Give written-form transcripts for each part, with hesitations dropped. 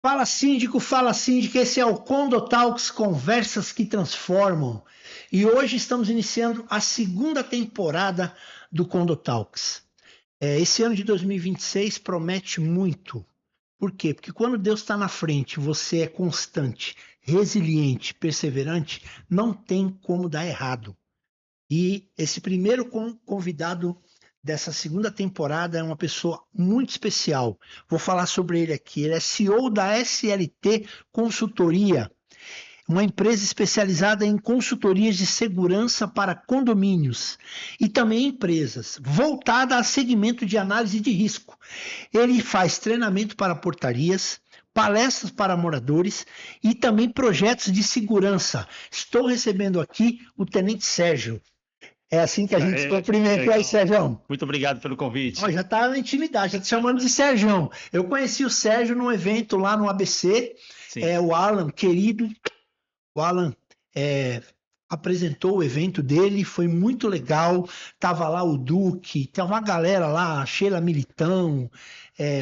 Fala síndico, esse é o Condo Talks, conversas que transformam. E hoje estamos iniciando a segunda temporada do Condo Talks. Esse ano de 2026 promete muito. Por quê? Porque quando Deus está na frente, você é constante, resiliente, perseverante, não tem como dar errado. E esse primeiro convidado dessa segunda temporada é uma pessoa muito especial. Vou falar sobre ele aqui. Ele é CEO da SLT Consultoria, uma empresa especializada em consultorias de segurança para condomínios e também empresas, voltada a segmento de análise de risco. Ele faz treinamento para portarias, palestras para moradores e também projetos de segurança. Estou recebendo aqui o Tenente Sérgio. É assim que a gente se cumprimenta aí, Sérgio. Muito obrigado pelo convite. Já está na intimidade, já te chamando de Sérgio. Eu conheci o Sérgio num evento lá no ABC. Sim. O Alan, querido, o Alan apresentou o evento dele, foi muito legal. Tava lá o Duque, tem uma galera lá, a Sheila Militão,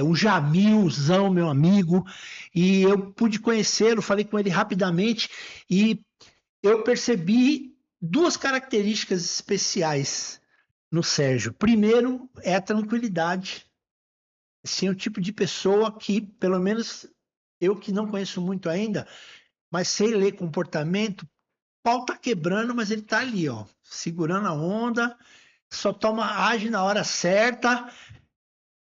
o Jamilzão, meu amigo, e eu pude conhecê-lo, falei com ele rapidamente e eu percebi duas características especiais no Sérgio. Primeiro é a tranquilidade. Assim, é o tipo de pessoa que, pelo menos eu que não conheço muito ainda, mas sei ler comportamento, o pau tá quebrando, mas ele tá ali, ó, segurando a onda, só age na hora certa.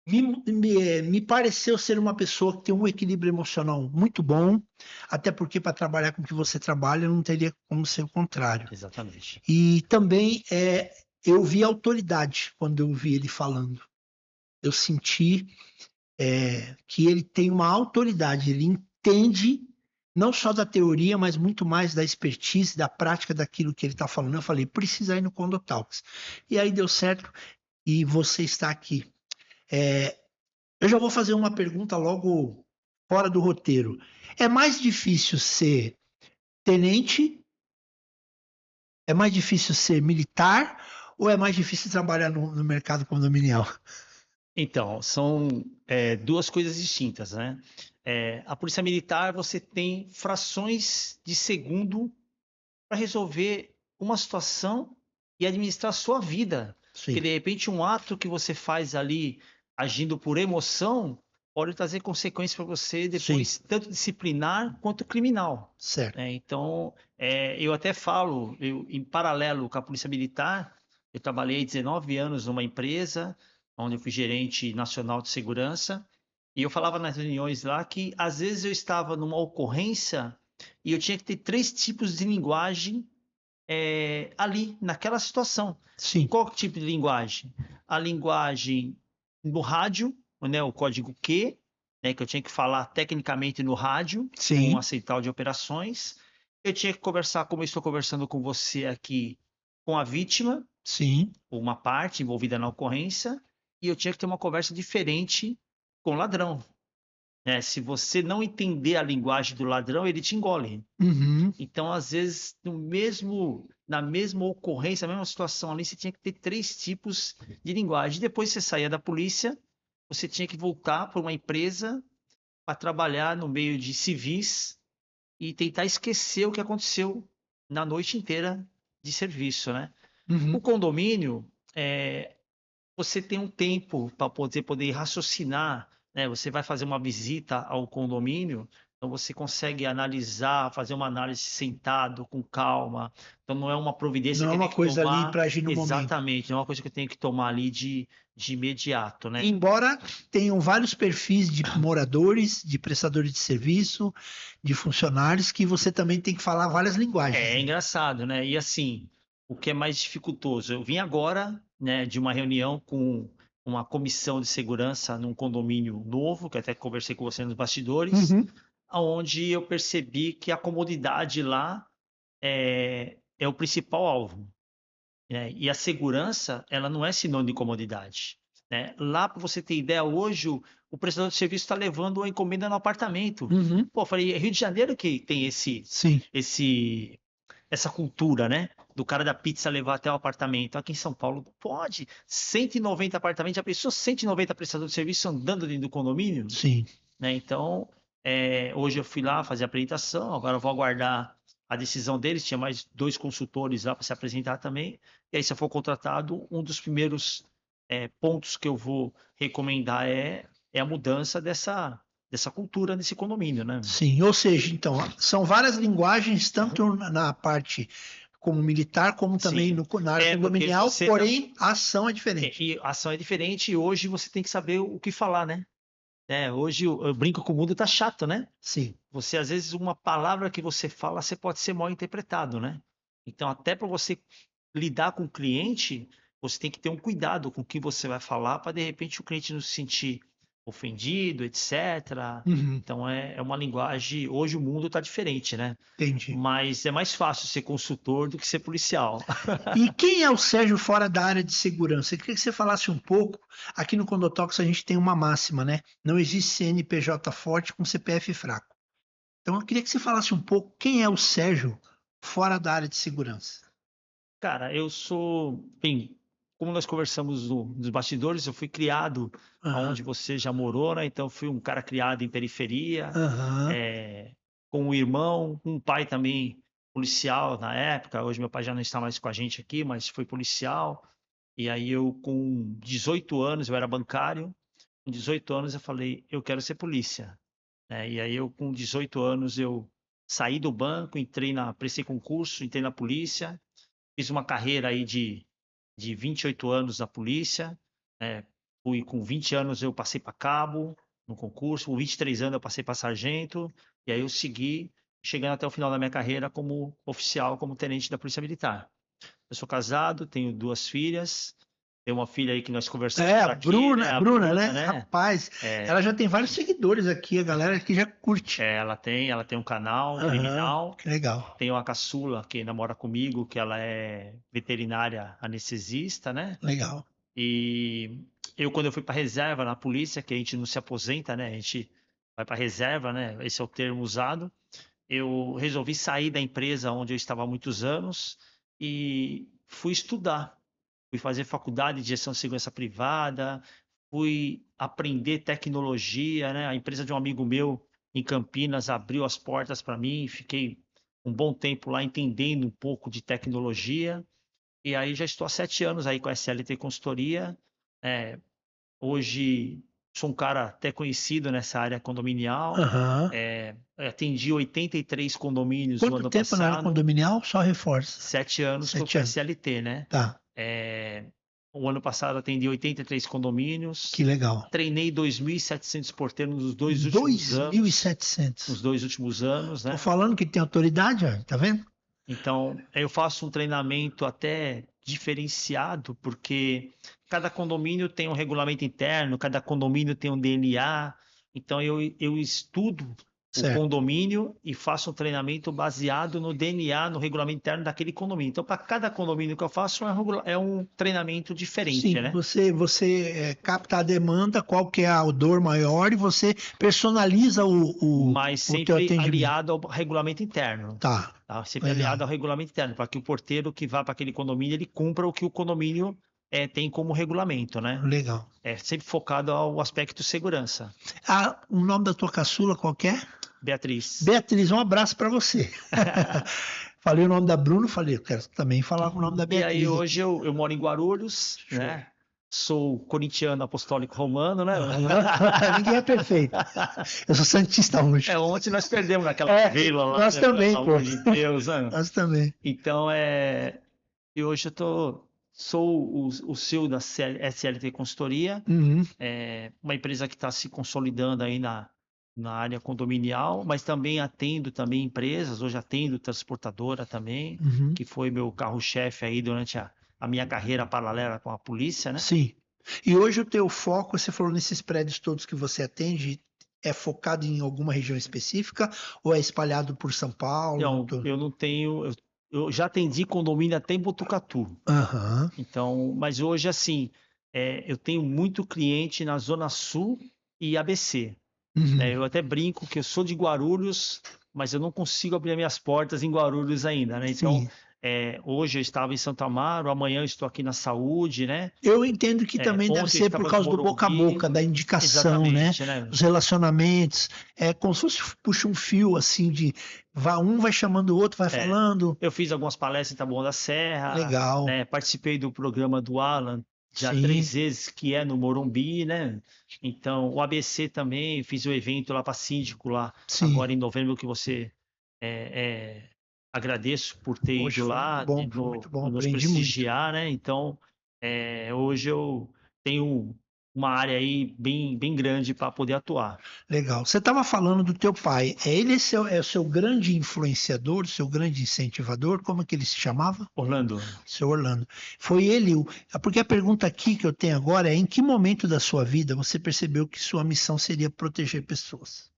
Me pareceu ser uma pessoa que tem um equilíbrio emocional muito bom, até porque para trabalhar com o que você trabalha não teria como ser o contrário. Exatamente. E também eu vi autoridade quando eu vi ele falando. Eu senti que ele tem uma autoridade, ele entende não só da teoria, mas muito mais da expertise, da prática daquilo que ele está falando. Eu falei, precisa ir no Condo Talks. E aí deu certo e você está aqui. Eu já vou fazer uma pergunta logo fora do roteiro. É mais difícil ser tenente? É mais difícil ser militar? Ou é mais difícil trabalhar no mercado condominial? Então, são duas coisas distintas, né? A Polícia Militar, você tem frações de segundo para resolver uma situação e administrar a sua vida. Sim. Porque, de repente, um ato que você faz ali, agindo por emoção, pode trazer consequências para você depois, Sim. tanto disciplinar quanto criminal. Certo. Então, eu até falo, em paralelo com a Polícia Militar, eu trabalhei 19 anos numa empresa, onde eu fui gerente nacional de segurança, e eu falava nas reuniões lá que, às vezes, eu estava numa ocorrência e eu tinha que ter 3 tipos de linguagem ali, naquela situação. Sim. Qual tipo de linguagem? A linguagem do rádio, né, o código Q, né, que eu tinha que falar tecnicamente no rádio, Sim. com a central de operações. Eu tinha que conversar, como eu estou conversando com você aqui, com a vítima, Sim. uma parte envolvida na ocorrência, e eu tinha que ter uma conversa diferente com o ladrão. Se você não entender a linguagem do ladrão, ele te engole. Uhum. Então, às vezes, na mesma ocorrência, na mesma situação ali, você tinha que ter 3 tipos de linguagem. Depois você saía da polícia, você tinha que voltar para uma empresa para trabalhar no meio de civis e tentar esquecer o que aconteceu na noite inteira de serviço, né? Uhum. O condomínio, você tem um tempo para poder raciocinar, né? Você vai fazer uma visita ao condomínio, então você consegue analisar, fazer uma análise sentado, com calma. Então não é uma providência Não é que eu uma tenho que coisa ali tomar para agir no momento. exatamente, não é uma coisa que eu tenho que tomar ali de imediato, né? Embora tenham vários perfis de moradores, de prestadores de serviço, de funcionários, que você também tem que falar várias linguagens. É engraçado, né? E assim, o que é mais dificultoso? Eu vim agora, né, de uma reunião com uma comissão de segurança num condomínio novo, que até conversei com você nos bastidores, Uhum. onde eu percebi que a comodidade lá é o principal alvo, né? E a segurança, ela não é sinônimo de comodidade, né? Lá, para você ter ideia, hoje o prestador de serviço está levando uma encomenda no apartamento. Uhum. Pô, eu falei, é Rio de Janeiro que tem Sim. essa cultura, né? Do cara da pizza levar até o apartamento. Aqui em São Paulo, pode. 190 apartamentos, já pensou 190 prestadores de serviço andando dentro do condomínio? Sim. Né? Então, Hoje eu fui lá fazer a apresentação, agora eu vou aguardar a decisão deles. Tinha mais 2 consultores lá para se apresentar também. E aí, se eu for contratado, um dos primeiros pontos que eu vou recomendar é a mudança dessa cultura nesse condomínio, né? Sim, ou seja, então, são várias linguagens, tanto na parte como militar, como também Sim. na área Porque condominial, você porém a ação é diferente. e a ação é diferente e hoje você tem que saber o que falar, né? Hoje eu brinco que o mundo tá chato, né? Sim, Você, às vezes, uma palavra que você fala, você pode ser mal interpretado, né? Então, até para você lidar com o cliente, você tem que ter um cuidado com o que você vai falar para, de repente, o cliente não se sentir ofendido, etc. uhum, Então, é uma linguagem. Hoje o mundo está diferente, né? entendi. Mas é mais fácil ser consultor do que ser policial. E quem é o Sérgio fora da área de segurança? Eu queria que você falasse um pouco. Aqui no Condotox a gente tem uma máxima, né? Não existe CNPJ forte com CPF fraco. Então eu queria que você falasse um pouco quem é o Sérgio fora da área de segurança. Cara, eu sou. Bem, como nós conversamos nos bastidores, eu fui criado Aham, onde você já morou, né? Então, fui um cara criado em periferia, aham, com um irmão, um pai também policial na época. Hoje, meu pai já não está mais com a gente aqui, mas foi policial. E aí, eu, com 18 anos, eu era bancário. Com 18 anos, eu falei, eu quero ser polícia. E aí, eu, com 18 anos, eu saí do banco, prestei concurso, entrei na polícia. Fiz uma carreira aí de 28 anos na polícia. Fui com 20 anos eu passei para cabo no concurso, com 23 anos eu passei para sargento, e aí eu segui, chegando até o final da minha carreira como oficial, como tenente da Polícia Militar. Eu sou casado, tenho 2 filhas, tenho uma filha aí que nós conversamos é, a por aqui, né? Bruna, A Bruna, né? Bruna, né? Rapaz, ela já tem vários seguidores aqui, a galera que já curte. Ela tem um canal Aham, criminal. que legal. Tenho uma caçula que namora comigo, que ela é veterinária anestesista, né? Legal. E eu, quando eu fui para reserva na polícia, que a gente não se aposenta, né? A gente vai para reserva, né? Esse é o termo usado. Eu resolvi sair da empresa onde eu estava há muitos anos e fui estudar. Fui fazer faculdade de gestão de segurança privada, fui aprender tecnologia, né? A empresa de um amigo meu em Campinas abriu as portas para mim, fiquei um bom tempo lá entendendo um pouco de tecnologia. E aí já estou há 7 anos aí com a SLT Consultoria. É, Hoje sou um cara até conhecido nessa área condominial. Aham. Atendi 83 condomínios no Quanto ano tempo na área passado. condominial? Só reforça. 7 anos que eu 7 fui anos. SLT, né? Tá, É, o ano passado atendi 83 condomínios. que legal. Treinei 2.700 porteiros nos 2.700. dois últimos anos, Tô né? falando que tem autoridade, ó, tá vendo? Então, eu faço um treinamento até diferenciado, porque cada condomínio tem um regulamento interno, cada condomínio tem um DNA. Então, eu estudo o Certo. condomínio e faço um treinamento baseado no DNA, no regulamento interno daquele condomínio. Então, para cada condomínio que eu faço, é um treinamento diferente, Sim, né? você capta a demanda, qual que é a dor maior e você personaliza Mas o teu sempre atendimento. aliado ao regulamento interno. Tá, Tá? Sempre aliado legal. ao regulamento interno, para que o porteiro que vá para aquele condomínio, ele cumpra o que o condomínio tem como regulamento, né? Legal. É sempre focado ao aspecto segurança. Ah, o nome da tua caçula qual que é? Beatriz. Beatriz, um abraço para você. Falei o nome da Bruno, falei, eu quero também falar o nome da E aí Beatriz hoje aqui. eu moro em Guarulhos, Show. né? Sou corintiano apostólico romano, né? Ninguém é perfeito. Eu sou santista hoje. Ontem nós perdemos naquela É, vila lá, nós né? Pelo também, pô. amor de Deus, né? Nós também. Então, e hoje sou o CEO da SLT Consultoria, Uhum, uma empresa que está se consolidando aí na área condominial, mas também atendo também empresas, hoje atendo transportadora também, uhum. que foi meu carro-chefe aí durante a minha carreira paralela com a polícia, né? Sim. E hoje o teu foco, você falou nesses prédios todos que você atende, é focado em alguma região específica ou é espalhado por São Paulo? Então, eu não tenho, eu já atendi condomínio até em Botucatu. Aham. Então, mas hoje assim, eu tenho muito cliente na Zona Sul e ABC. Uhum. Eu até brinco que eu sou de Guarulhos, mas eu não consigo abrir minhas portas em Guarulhos ainda, né? Então, Sim. Hoje eu estava em Santo Amaro, amanhã eu estou aqui na Saúde, né? Eu entendo que também deve Ontem eu ser por estava no causa do boca a Morumbi, boca, da indicação, né? exatamente, né? Os relacionamentos, é como se fosse puxa um fio assim de um vai chamando o outro, vai É, falando. eu fiz algumas palestras em Taboão da Serra, Legal, né? Participei do programa do Alan já sim, 3 vezes, que é no Morumbi, né? Então, o ABC também, fiz o evento lá para síndico lá, sim. agora em novembro, que você agradeço por ter Hoje ido lá, foi muito bom, nos aprendi muito. prestigiar, né? Então, hoje eu tenho uma área aí bem grande para poder atuar. Legal. Você estava falando do teu pai. Ele é o seu grande influenciador, seu grande incentivador? Como é que ele se chamava? Orlando. Seu Orlando. Foi ele porque a pergunta aqui que eu tenho agora é: em que momento da sua vida você percebeu que sua missão seria proteger pessoas?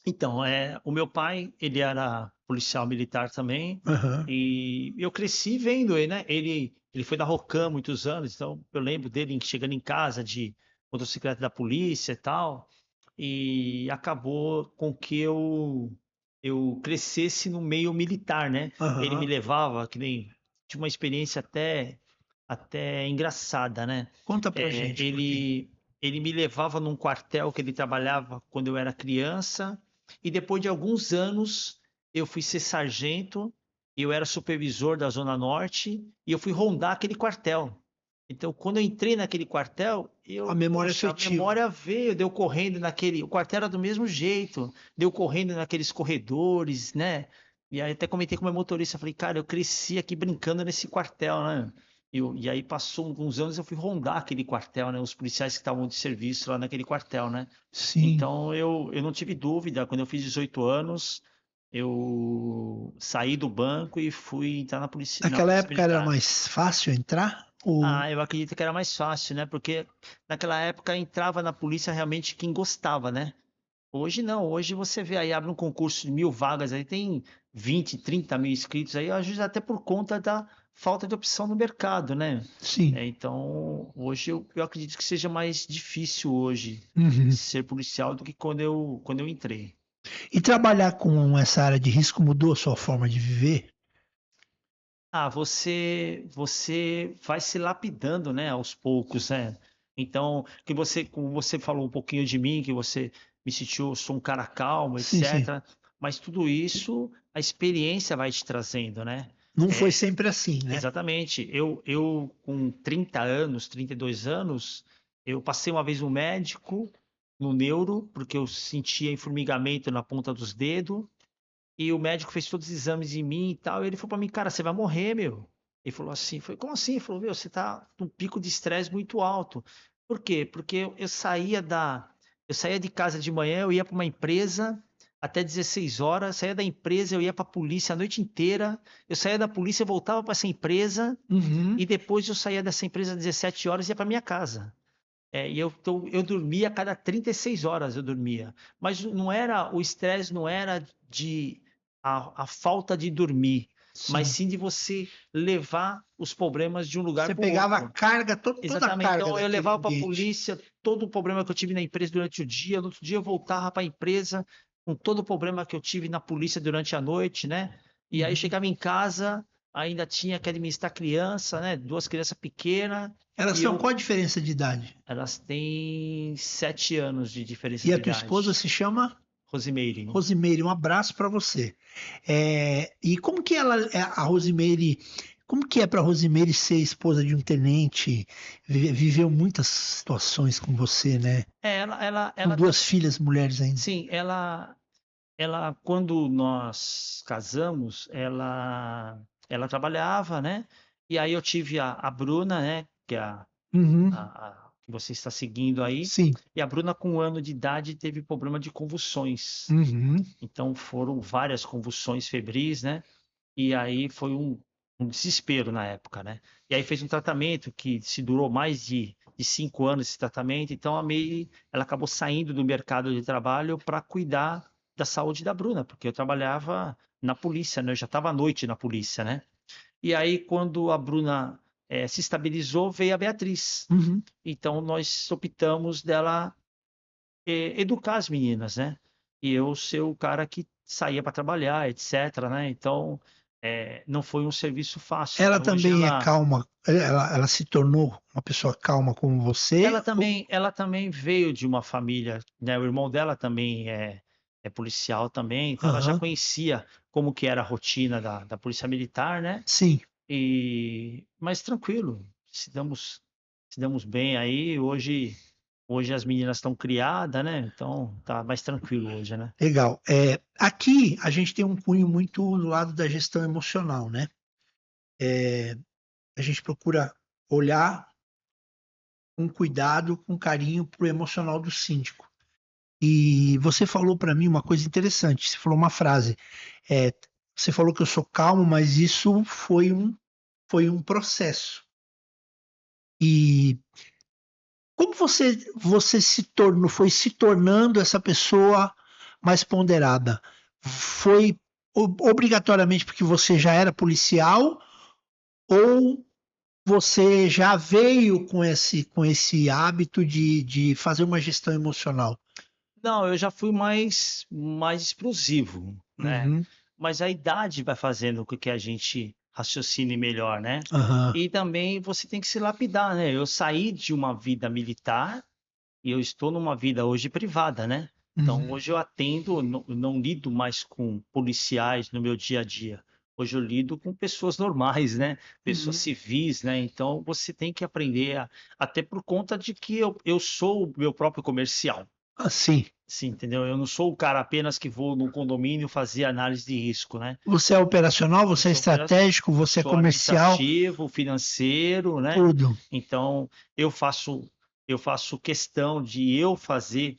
Então, o meu pai, ele era policial militar também, Aham. e eu cresci vendo ele, né? Ele foi da Rocan muitos anos, então eu lembro dele chegando em casa de motocicleta da polícia e tal, e acabou com que eu crescesse no meio militar, né? Ele me Aham. levava, que nem tinha uma experiência até engraçada, né? Conta pra É, gente por quê. ele me levava num quartel que ele trabalhava quando eu era criança, e depois de alguns anos eu fui ser sargento, e eu era supervisor da Zona Norte, e eu fui rondar aquele quartel. Então, quando eu entrei naquele quartel, A memória poxa, a afetiva. memória veio, deu correndo naquele. O quartel era do mesmo jeito, deu correndo naqueles corredores, né? E aí até comentei com o meu motorista, falei, cara, eu cresci aqui brincando nesse quartel, né? E aí passou alguns anos, eu fui rondar aquele quartel, né? Os policiais que estavam de serviço lá naquele quartel, né? Sim. Então eu não tive dúvida, quando eu fiz 18 anos, eu saí do banco e fui entrar na Naquela Polícia época era Militar. mais fácil entrar? Ou... Ah, eu acredito que era mais fácil, né? Porque naquela época entrava na polícia realmente quem gostava, né? Hoje não, hoje você vê aí, abre um concurso de 1.000 vagas, aí tem 20, 30 mil inscritos aí, às vezes até por conta da falta de opção no mercado, né? Sim. Então, hoje eu acredito que seja mais difícil hoje Uhum. ser policial do que quando eu entrei. E trabalhar com essa área de risco mudou a sua forma de viver? Ah, você vai se lapidando, né, aos poucos, né? Então, como você falou um pouquinho de mim, que você me sentiu, eu sou um cara calmo, Sim, sim. etc. Mas tudo isso a experiência vai te trazendo, né? Não foi É, sempre assim, né? exatamente. Eu com 30 anos, 32 anos, eu passei uma vez no médico, no neuro, porque eu sentia formigamento na ponta dos dedos. E o médico fez todos os exames em mim e tal. E ele falou pra mim, cara, você vai morrer, meu. Ele falou assim, foi, como assim? Ele falou, meu, você tá num pico de estresse muito alto. Por quê? Porque eu saía de casa de manhã, eu ia para uma empresa até 16 horas, saía da empresa, eu ia para a polícia a noite inteira, eu saía da polícia, voltava para essa empresa Uhum. e depois eu saía dessa empresa às 17 horas e ia para minha casa. Eu dormia a cada 36 horas, eu dormia. Mas não era, o estresse não era a falta de dormir, mas Sim. sim de você levar os problemas de um lugar Você para o pegava a outro. carga, toda a Exatamente. carga Então eu daquele levava para a ambiente. polícia todo o problema que eu tive na empresa durante o dia, no outro dia eu voltava para a empresa com todo o problema que eu tive na polícia durante a noite, né? E aí Uhum. chegava em casa, ainda tinha que administrar criança, né? Duas crianças pequenas, Elas e são eu qual a diferença de idade? elas têm 7 anos de diferença E a de tua esposa idade. se chama Rosimeire. Rosimeire. Um abraço para você. E como que a Rosimeire, como que é para Rosimeire ser esposa de um tenente? Viveu muitas situações com você, né? Com duas filhas mulheres ainda. Sim, quando nós casamos, ela trabalhava, né? E aí eu tive a Bruna, né? Que é Uhum. que você está seguindo aí. Sim. E a Bruna, com 1 ano de idade, teve problema de convulsões. Uhum. Então foram várias convulsões febris, né? E aí foi um desespero na época, né? E aí fez um tratamento que se durou mais de 5 anos esse tratamento. Então a Meire, ela acabou saindo do mercado de trabalho para cuidar da saúde da Bruna, porque eu trabalhava na polícia, né? Eu já estava à noite na polícia, né? E aí quando a Bruna se estabilizou, veio a Beatriz. Uhum. Então nós optamos dela educar as meninas, né? E eu ser o cara que saía para trabalhar, etc, né? Então não foi um serviço fácil. Ela Hoje também é calma, ela se tornou uma pessoa calma como você? ela também veio de uma família, né? O irmão dela também é policial também, então ela já Aham, conhecia como que era a rotina da polícia militar, né? sim, Mas tranquilo, se damos bem aí. Hoje as meninas estão criadas, né? Então tá mais tranquilo hoje, né? legal. Aqui a gente tem um cunho muito do lado da gestão emocional, né? A gente procura olhar com cuidado, com carinho para o emocional do síndico. E você falou para mim uma coisa interessante. Você falou uma frase. é, Você falou que eu sou calmo, mas isso foi um processo. E como você foi se tornando essa pessoa mais ponderada? Foi obrigatoriamente porque você já era policial ou você já veio com esse hábito de fazer uma gestão emocional? Não, eu já fui mais explosivo, né? Uhum, Mas a idade vai fazendo com que a gente raciocine melhor, né? aham, E também você tem que se lapidar, né? Eu saí de uma vida militar e eu estou numa vida hoje privada, né? Então, uhum, hoje eu atendo, eu não lido mais com policiais no meu dia a dia. Hoje eu lido com pessoas normais, né? Pessoas uhum. civis, né? Então, você tem que aprender, até por conta de que eu sou o meu próprio comercial. Assim, Sim, entendeu? Eu não sou o cara apenas que vou no condomínio fazer análise de risco, né? você é operacional, Eu você é sou, estratégico, eu você é sou comercial, administrativo, financeiro, né? tudo. Então, eu faço eu faço questão de eu fazer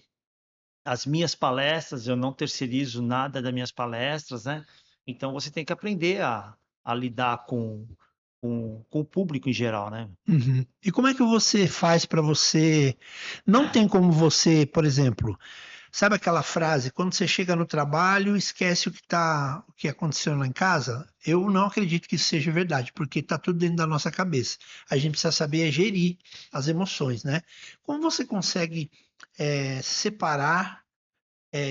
as minhas palestras, eu não terceirizo nada das minhas palestras, né? Então, você tem que aprender a lidar com o público em geral, né? Uhum. E como é que você faz para você? Não tem como você, por exemplo, sabe aquela frase, quando você chega no trabalho, esquece o que aconteceu lá em casa? Eu não acredito que isso seja verdade, porque está tudo dentro da nossa cabeça. A gente precisa saber gerir as emoções, né? Como você consegue separar,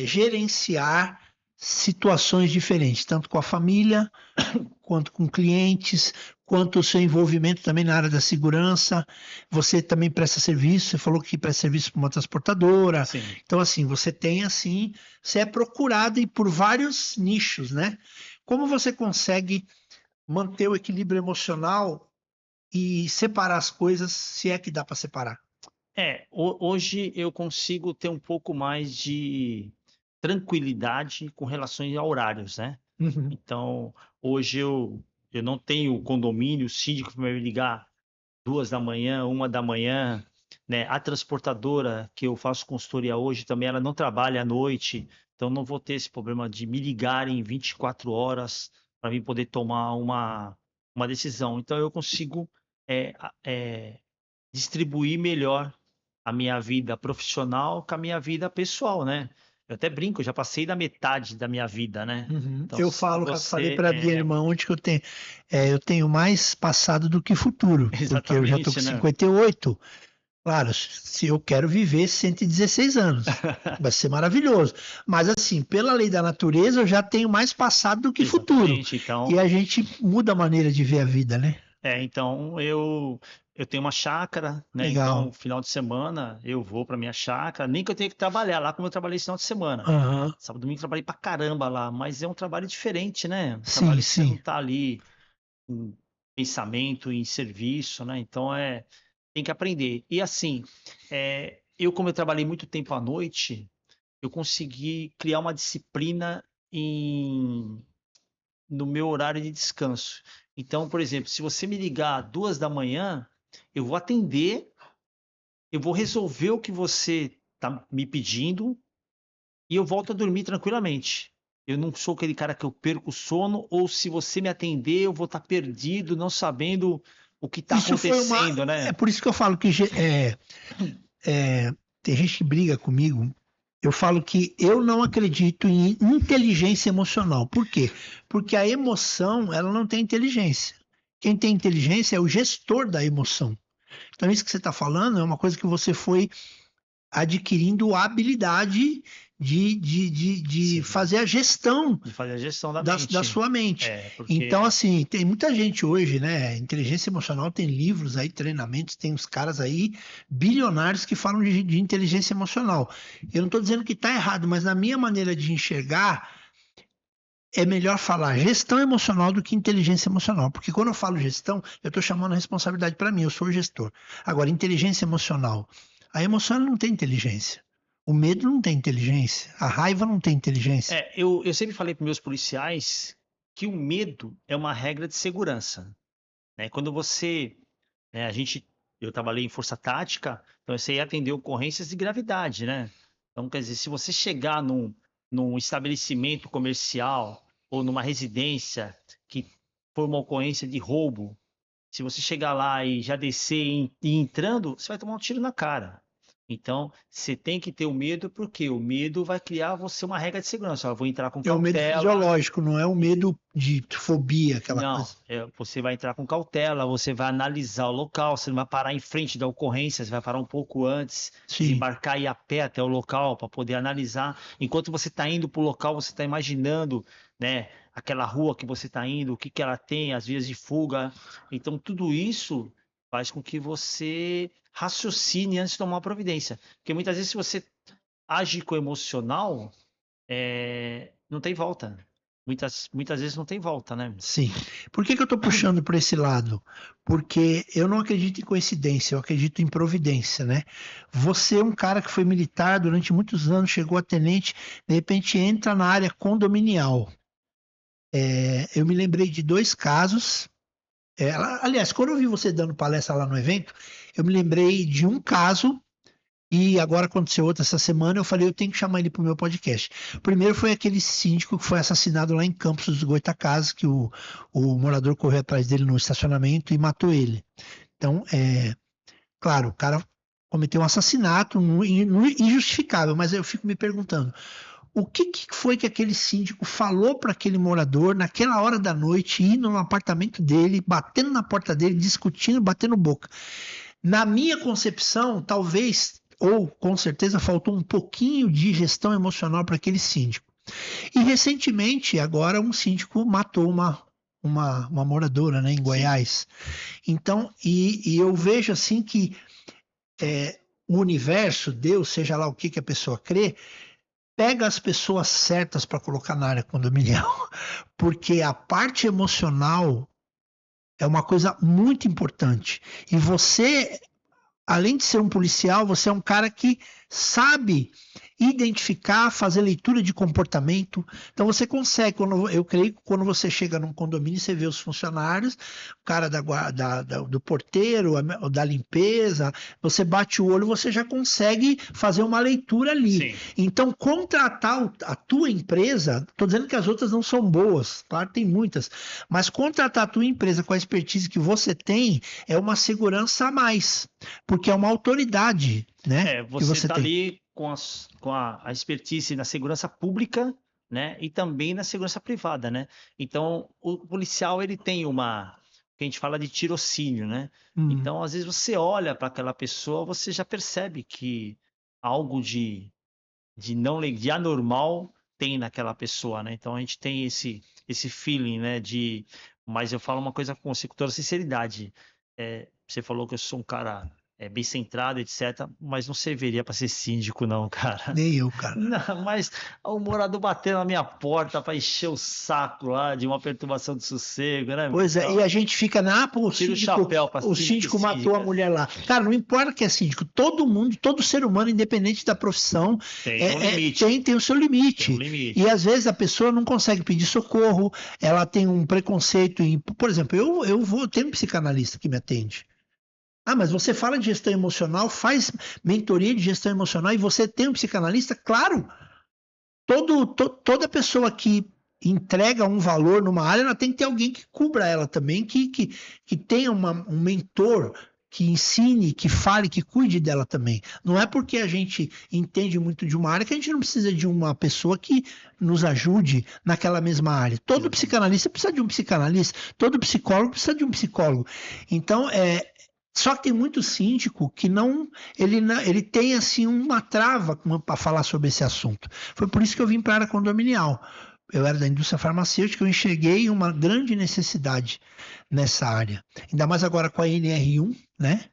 gerenciar situações diferentes, tanto com a família, quanto com clientes, quanto o seu envolvimento também na área da segurança. Você também presta serviço, você falou que presta serviço para uma transportadora. Sim. Então, assim, você é procurado e por vários nichos, né? Como você consegue manter o equilíbrio emocional e separar as coisas, se é que dá para separar? Hoje eu consigo ter um pouco mais de tranquilidade com relação a horários, né? Uhum. Então, hoje eu não tenho condomínio, o síndico vai me ligar 2 da manhã, 1 da manhã, né? A transportadora que eu faço consultoria hoje também, ela não trabalha à noite, então não vou ter esse problema de me ligarem 24 horas para mim poder tomar uma decisão. Então eu consigo distribuir melhor a minha vida profissional com a minha vida pessoal, né? Eu até brinco, eu já passei da metade da minha vida, né? Uhum. Então, Eu se falei você para minha irmã ontem que eu tenho mais passado do que futuro, porque eu já estou com exatamente, né? 58. Claro, se eu quero viver 116 anos, vai ser maravilhoso. Mas assim, pela lei da natureza, eu já tenho mais passado do que futuro. Exatamente. E Então, a gente muda a maneira de ver a vida, né? então eu tenho uma chácara, né? Então, Legal. final de semana eu vou para minha chácara, nem que eu tenha que trabalhar lá como eu trabalhei esse final de semana. Aham. Sábado, domingo eu trabalhei pra caramba lá, mas é um trabalho diferente, né? Um Sim, trabalho que você não sim. tá ali em pensamento, em serviço, né? Então tem que aprender. E assim, como eu trabalhei muito tempo à noite, eu consegui criar uma disciplina no meu horário de descanso. Então, por exemplo, se você me ligar 2 da manhã, eu vou atender, eu vou resolver o que você está me pedindo e eu volto a dormir tranquilamente. Eu não sou aquele cara que eu perco o sono, ou se você me atender, eu vou estar perdido, não sabendo o que está Isso foi uma. acontecendo, É né? por isso que eu falo que tem gente que briga comigo. Eu falo que eu não acredito em inteligência emocional. Por quê? Porque a emoção, ela não tem inteligência. Quem tem inteligência é o gestor da emoção. Então, isso que você está falando é uma coisa que você foi adquirindo a habilidade de fazer a gestão De fazer a gestão da da mente. sua mente. Porque Então, assim, tem muita gente hoje, né? Inteligência emocional tem livros aí, treinamentos, tem uns caras aí bilionários que falam de inteligência emocional. Eu não estou dizendo que está errado, mas na minha maneira de enxergar, é melhor falar gestão emocional do que inteligência emocional. Porque quando eu falo gestão, eu estou chamando a responsabilidade para mim, eu sou o gestor. Agora, inteligência emocional. A emoção ela não tem inteligência. O medo não tem inteligência. A raiva não tem inteligência. eu sempre falei para meus policiais que o medo é uma regra de segurança. Né? Quando você. Né, eu trabalhei em força tática, então você ia atender ocorrências de gravidade, né? Então, quer dizer, se você chegar num estabelecimento comercial ou numa residência que for uma ocorrência de roubo, se você chegar lá e já descer e entrando, você vai tomar um tiro na cara. Então, você tem que ter o medo, porque o medo vai criar você uma regra de segurança. Eu vou entrar com É o medo cautela. fisiológico, não é o medo de fobia, aquela Não, coisa. você vai entrar com cautela, você vai analisar o local, você não vai parar em frente da ocorrência, você vai parar um pouco antes, Sim. desembarcar e ir a pé até o local para poder analisar. Enquanto você está indo para o local, você está imaginando, né, aquela rua que você está indo, o que ela tem, as vias de fuga. Então, tudo isso faz com que você raciocine antes de tomar uma providência. Porque muitas vezes, se você age com o emocional, não tem volta. Muitas vezes não tem volta, né? Sim. Por que eu estou puxando para esse lado? Porque eu não acredito em coincidência, eu acredito em providência, né? Você é um cara que foi militar durante muitos anos, chegou a tenente, de repente entra na área condominial. Eu me lembrei de 2 casos. Aliás, quando eu vi você dando palestra lá no evento, eu me lembrei de um caso. E agora aconteceu outra essa semana, eu falei, eu tenho que chamar ele para o meu podcast. O primeiro foi aquele síndico que foi assassinado lá em Campos dos Goytacazes, que o morador correu atrás dele no estacionamento e matou ele. Então, claro, o cara cometeu um assassinato injustificável, mas eu fico me perguntando, o que foi que aquele síndico falou para aquele morador naquela hora da noite, indo no apartamento dele, batendo na porta dele, discutindo, batendo boca? Na minha concepção, talvez, ou com certeza, faltou um pouquinho de gestão emocional para aquele síndico. E recentemente, agora, um síndico matou uma moradora, né, em Goiás. Então, e eu vejo assim que o universo, Deus, seja lá o que a pessoa crê, pega as pessoas certas para colocar na área condominial, porque a parte emocional é uma coisa muito importante. E você, além de ser um policial, você é um cara que sabe identificar, fazer leitura de comportamento. Então você consegue, eu creio que quando você chega num condomínio, você vê os funcionários, o cara do porteiro, da limpeza, você bate o olho, você já consegue fazer uma leitura ali. Sim. Então, contratar a tua empresa, estou dizendo que as outras não são boas, claro, tem muitas, mas contratar a tua empresa com a expertise que você tem é uma segurança a mais, porque é uma autoridade, né? Você está ali com a expertise na segurança pública, né? E também na segurança privada, né? Então, o policial, ele tem que a gente fala de tirocínio, né? Então, às vezes você olha para aquela pessoa, você já percebe que algo de anormal tem naquela pessoa, né? Então, a gente tem esse feeling, né? Mas eu falo uma coisa com toda sinceridade. Você falou que eu sou um cara bem centrado, etc. Mas não serviria para ser síndico, não, cara. Nem eu, cara. Não, mas o morador bateu na minha porta para encher o saco lá de uma perturbação de sossego, né? Pois é, e a gente fica o síndico matou a mulher lá. Cara, não importa que é síndico, todo mundo, todo ser humano, independente da profissão, tem o seu limite. Tem um limite. E às vezes a pessoa não consegue pedir socorro, ela tem um preconceito por exemplo, eu tenho um psicanalista que me atende. Ah, mas você fala de gestão emocional, faz mentoria de gestão emocional e você tem um psicanalista? Claro! Toda pessoa que entrega um valor numa área, ela tem que ter alguém que cubra ela também, que tenha um mentor, que ensine, que fale, que cuide dela também. Não é porque a gente entende muito de uma área que a gente não precisa de uma pessoa que nos ajude naquela mesma área. Todo psicanalista precisa de um psicanalista, todo psicólogo precisa de um psicólogo. Então, Só que tem muito síndico que ele tem assim uma trava para falar sobre esse assunto. Foi por isso que eu vim para a área condominial. Eu era da indústria farmacêutica, eu enxerguei uma grande necessidade nessa área. Ainda mais agora com a NR1, né?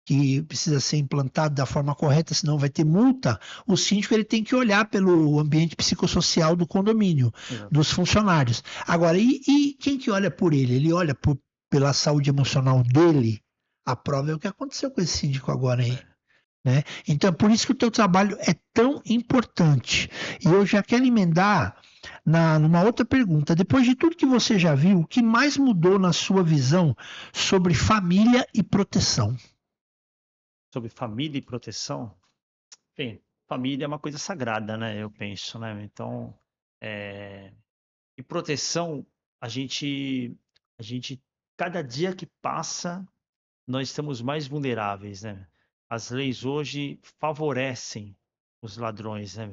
Que precisa ser implantado da forma correta, senão vai ter multa. O síndico ele tem que olhar pelo ambiente psicossocial do condomínio, Exato. dos funcionários. Agora, e quem que olha por ele? Ele olha pela saúde emocional dele? A prova é o que aconteceu com esse síndico agora aí. É. Né? Então, é por isso que o teu trabalho é tão importante. E eu já quero emendar numa outra pergunta. Depois de tudo que você já viu, o que mais mudou na sua visão sobre família e proteção? Sobre família e proteção, bem, família é uma coisa sagrada, né? Eu penso, né? Então, é, e proteção, a gente, a gente, cada dia que passa, nós estamos mais vulneráveis, né? As leis hoje favorecem os ladrões, né?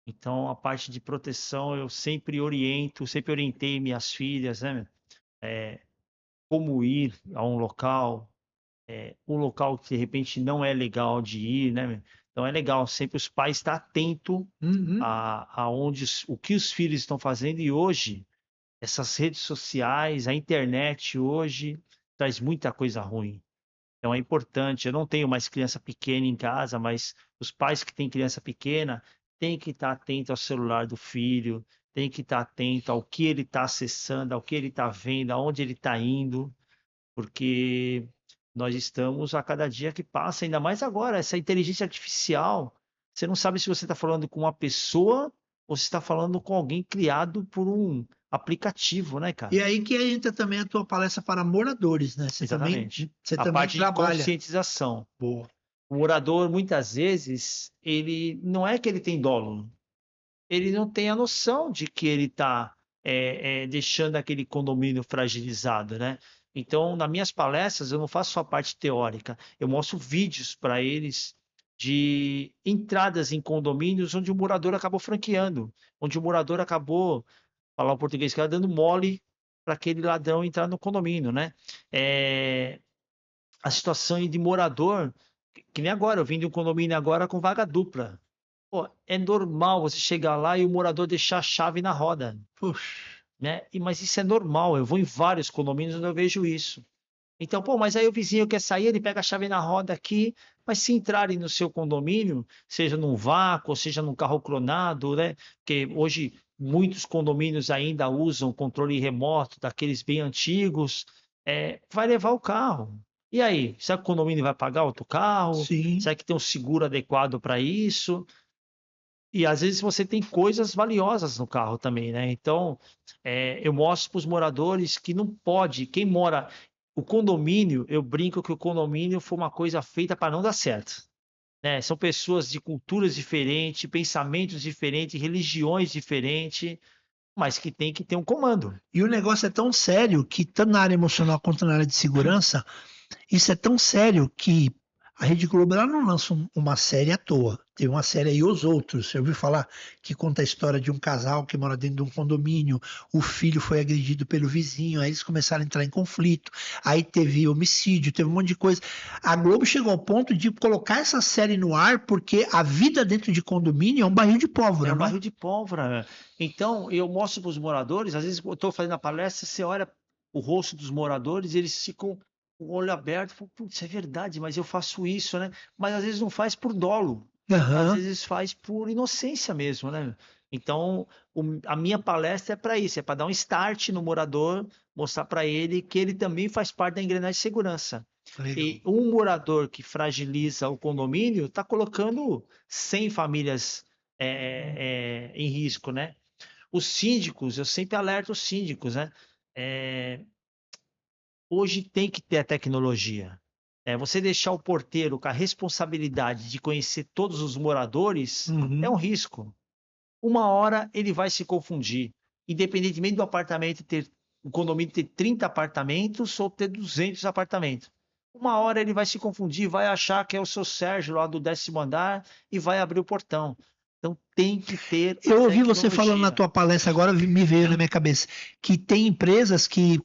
Então, a parte de proteção, eu sempre orientei minhas filhas, né? Como ir a um local que de repente não é legal de ir, né? Então, é legal sempre os pais estar atento Uhum. o que os filhos estão fazendo. E hoje, essas redes sociais, a internet hoje traz muita coisa ruim. Então é importante. Eu não tenho mais criança pequena em casa, mas os pais que têm criança pequena têm que estar atento ao celular do filho, têm que estar atento ao que ele está acessando, ao que ele está vendo, aonde ele está indo, porque nós estamos a cada dia que passa, ainda mais agora, essa inteligência artificial. Você não sabe se você está falando com uma pessoa ou se está falando com alguém criado por um aplicativo, né, E cara? aí que entra também a tua palestra para moradores, né? Exatamente. Você A também parte de trabalha. conscientização. Boa. O morador, muitas vezes, ele não é que ele tem dolo, ele não tem a noção de que ele está deixando aquele condomínio fragilizado, né? Então, nas minhas palestras, eu não faço só a parte teórica, eu mostro vídeos para eles de entradas em condomínios onde o morador acabou franqueando, onde o morador acabou, falar o português, cara, dando mole para aquele ladrão entrar no condomínio, né? É, a situação aí de morador, que nem agora, eu vim de um condomínio agora com vaga dupla. Pô, é normal você chegar lá e o morador deixar a chave na roda, Puxa. né? Mas isso é normal, eu vou em vários condomínios onde eu vejo isso. Então, pô, mas aí o vizinho quer sair, ele pega a chave na roda aqui, mas se entrarem no seu condomínio, seja num vácuo, seja num carro clonado, né? Porque hoje muitos condomínios ainda usam controle remoto, daqueles bem antigos, vai levar o carro. E aí, será que o condomínio vai pagar outro carro? Sim. Será que tem um seguro adequado para isso? E às vezes você tem coisas valiosas no carro também, né? Então, eu mostro para os moradores que não pode, quem mora, o condomínio, eu brinco que o condomínio foi uma coisa feita para não dar certo, né? São pessoas de culturas diferentes, pensamentos diferentes, religiões diferentes, mas que tem que ter um comando. E o negócio é tão sério que, tanto na área emocional quanto na área de segurança, isso é tão sério que a Rede Globo ela não lança uma série à toa. Tem uma série aí, Os Outros. Você ouviu falar que conta a história de um casal que mora dentro de um condomínio, o filho foi agredido pelo vizinho, aí eles começaram a entrar em conflito, aí teve homicídio, teve um monte de coisa. A Globo chegou ao ponto de colocar essa série no ar porque a vida dentro de condomínio é um barril de É pólvora, um não é? barril de pólvora. Então, eu mostro para os moradores, às vezes eu estou fazendo a palestra, você olha o rosto dos moradores, eles ficam com o olho aberto, falam, putz, é verdade, mas eu faço isso, né? Mas às vezes não faz por dolo, às Aham. vezes faz por inocência mesmo, né? Então, a minha palestra é para isso, é para dar um start no morador, mostrar para ele que ele também faz parte da engrenagem de segurança. Legal. E um morador que fragiliza o condomínio está colocando 100 famílias em risco, né? Os síndicos, eu sempre alerto os síndicos, né? É, hoje tem que ter a tecnologia. Você deixar o porteiro com a responsabilidade de conhecer todos os moradores é um Uhum. risco. Uma hora ele vai se confundir, independentemente do o condomínio ter 30 apartamentos ou ter 200 apartamentos. Uma hora ele vai se confundir, vai achar que é o seu Sérgio lá do 10º andar e vai abrir o portão. Então tem que ter Eu ouvi você falando na tecnologia. tua palestra agora, me veio na minha cabeça, que tem empresas que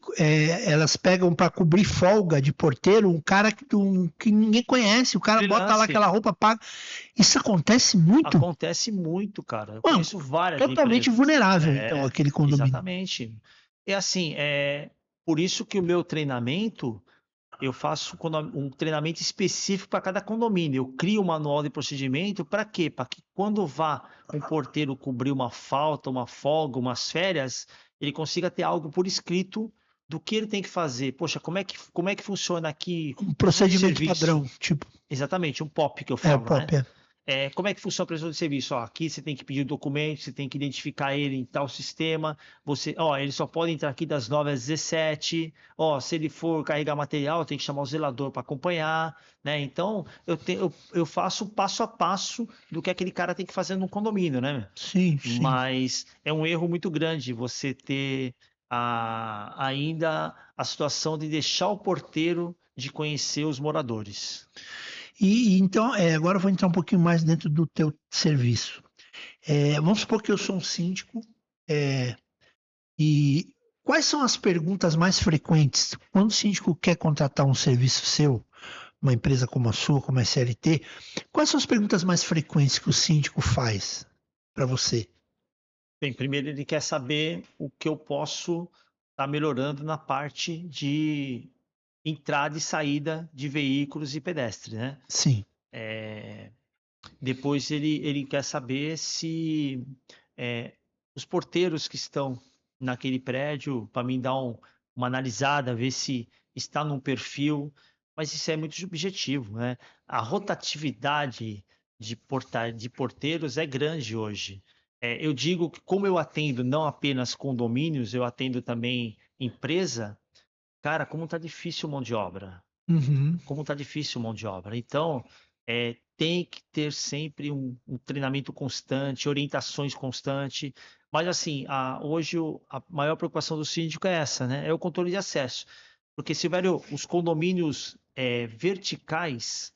elas pegam para cobrir folga de porteiro um cara que ninguém conhece, o cara bota lá Freelance aquela roupa, paga. Isso acontece muito? acontece muito, cara. Eu Mano, conheço várias totalmente empresas. vulnerável, então, É, aquele condomínio. exatamente. É assim, por isso que o meu treinamento, eu faço um treinamento específico para cada condomínio. Eu crio um manual de procedimento para quê? Para que quando vá um porteiro cobrir uma falta, uma folga, umas férias, ele consiga ter algo por escrito do que ele tem que fazer. Poxa, como é que funciona aqui Um prestação de procedimento serviço? padrão, tipo, Exatamente, um POP que eu o falo, né? POP. Como é que funciona a prestação de serviço? Ó, aqui você tem que pedir o documento, você tem que identificar ele em tal sistema. Ele só pode entrar aqui das 9 às 17. Ó, se ele for carregar material, tem que chamar o zelador para acompanhar, né? Então, eu faço passo a passo do que aquele cara tem que fazer no condomínio, né? Sim, sim. Mas é um erro muito grande você ter ainda a situação de deixar o porteiro de conhecer os moradores. Então, agora eu vou entrar um pouquinho mais dentro do teu serviço. Vamos supor que eu sou um síndico, é, e quais são as perguntas mais frequentes quando o síndico quer contratar um serviço seu, uma empresa como a sua, como a SLT? Quais são as perguntas mais frequentes que o síndico faz para você? Bem, primeiro ele quer saber o que eu posso estar melhorando na parte de entrada e saída de veículos e pedestres, né? Sim. Depois ele quer saber se os porteiros que estão naquele prédio, para mim dar uma analisada, ver se está num perfil, mas isso é muito subjetivo, né? A rotatividade de porteiros é grande hoje. Eu digo que como eu atendo não apenas condomínios, eu atendo também empresa, cara, como tá difícil mão de obra. Uhum. Como tá difícil mão de obra. Então, tem que ter sempre um treinamento constante, orientações constantes. Mas, assim, hoje a maior preocupação do síndico é essa, né? É o controle de acesso. Porque se velho, os condomínios verticais,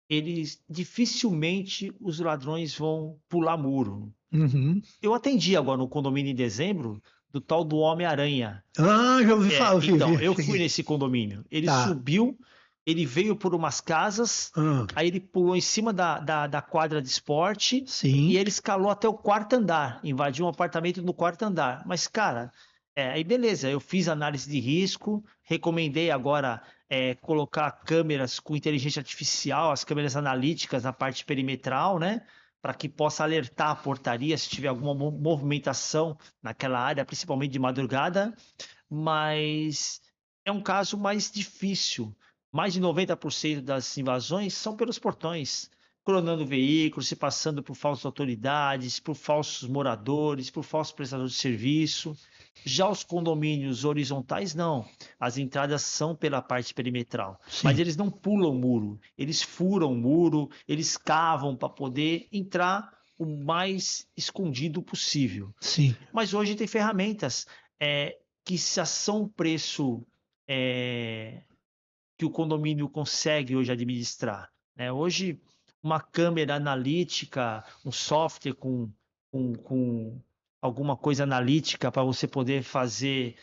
eles dificilmente os ladrões vão pular muro. Uhum. Eu atendi agora no condomínio em dezembro do tal do Homem-Aranha. Ah, já ouvi falar, Então, eu fui cheguei. nesse condomínio. Ele Tá. subiu, ele veio por umas casas, Ah, aí ele pulou em cima da quadra de esporte e sim. ele escalou até o quarto andar, invadiu um apartamento no quarto andar. Mas, cara, aí beleza, eu fiz análise de risco, recomendei agora colocar câmeras com inteligência artificial, as câmeras analíticas na parte perimetral, né? Para que possa alertar a portaria se tiver alguma movimentação naquela área, principalmente de madrugada, mas é um caso mais difícil. Mais de 90% das invasões são pelos portões, clonando veículos, se passando por falsas autoridades, por falsos moradores, por falsos prestadores de serviço. Já os condomínios horizontais, não. As entradas são pela parte perimetral, mas Sim, eles não pulam o muro, eles furam o muro, eles cavam para poder entrar o mais escondido possível. sim. Mas hoje tem ferramentas que já são preço é, que o condomínio consegue hoje administrar, né? Hoje, uma câmera analítica, um software com alguma coisa analítica para você poder fazer,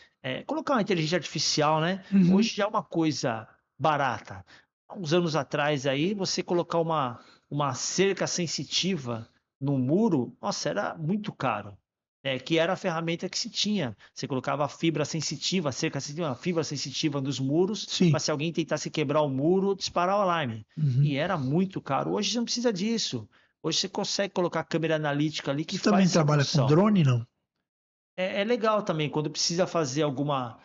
colocar uma inteligência artificial, né? Uhum. Hoje já é uma coisa barata. Há uns anos atrás aí, você colocar uma cerca sensitiva no muro, nossa, era muito caro. Que era a ferramenta que se tinha. Você colocava a fibra sensitiva, cerca sensitiva, a fibra sensitiva nos muros, Sim. para se alguém tentasse quebrar o muro, disparar o alarme. Uhum. E era muito caro. Hoje você não precisa disso. Hoje você consegue colocar a câmera analítica ali que Você também faz essa trabalha com função. drone, não? É legal também, quando precisa fazer alguma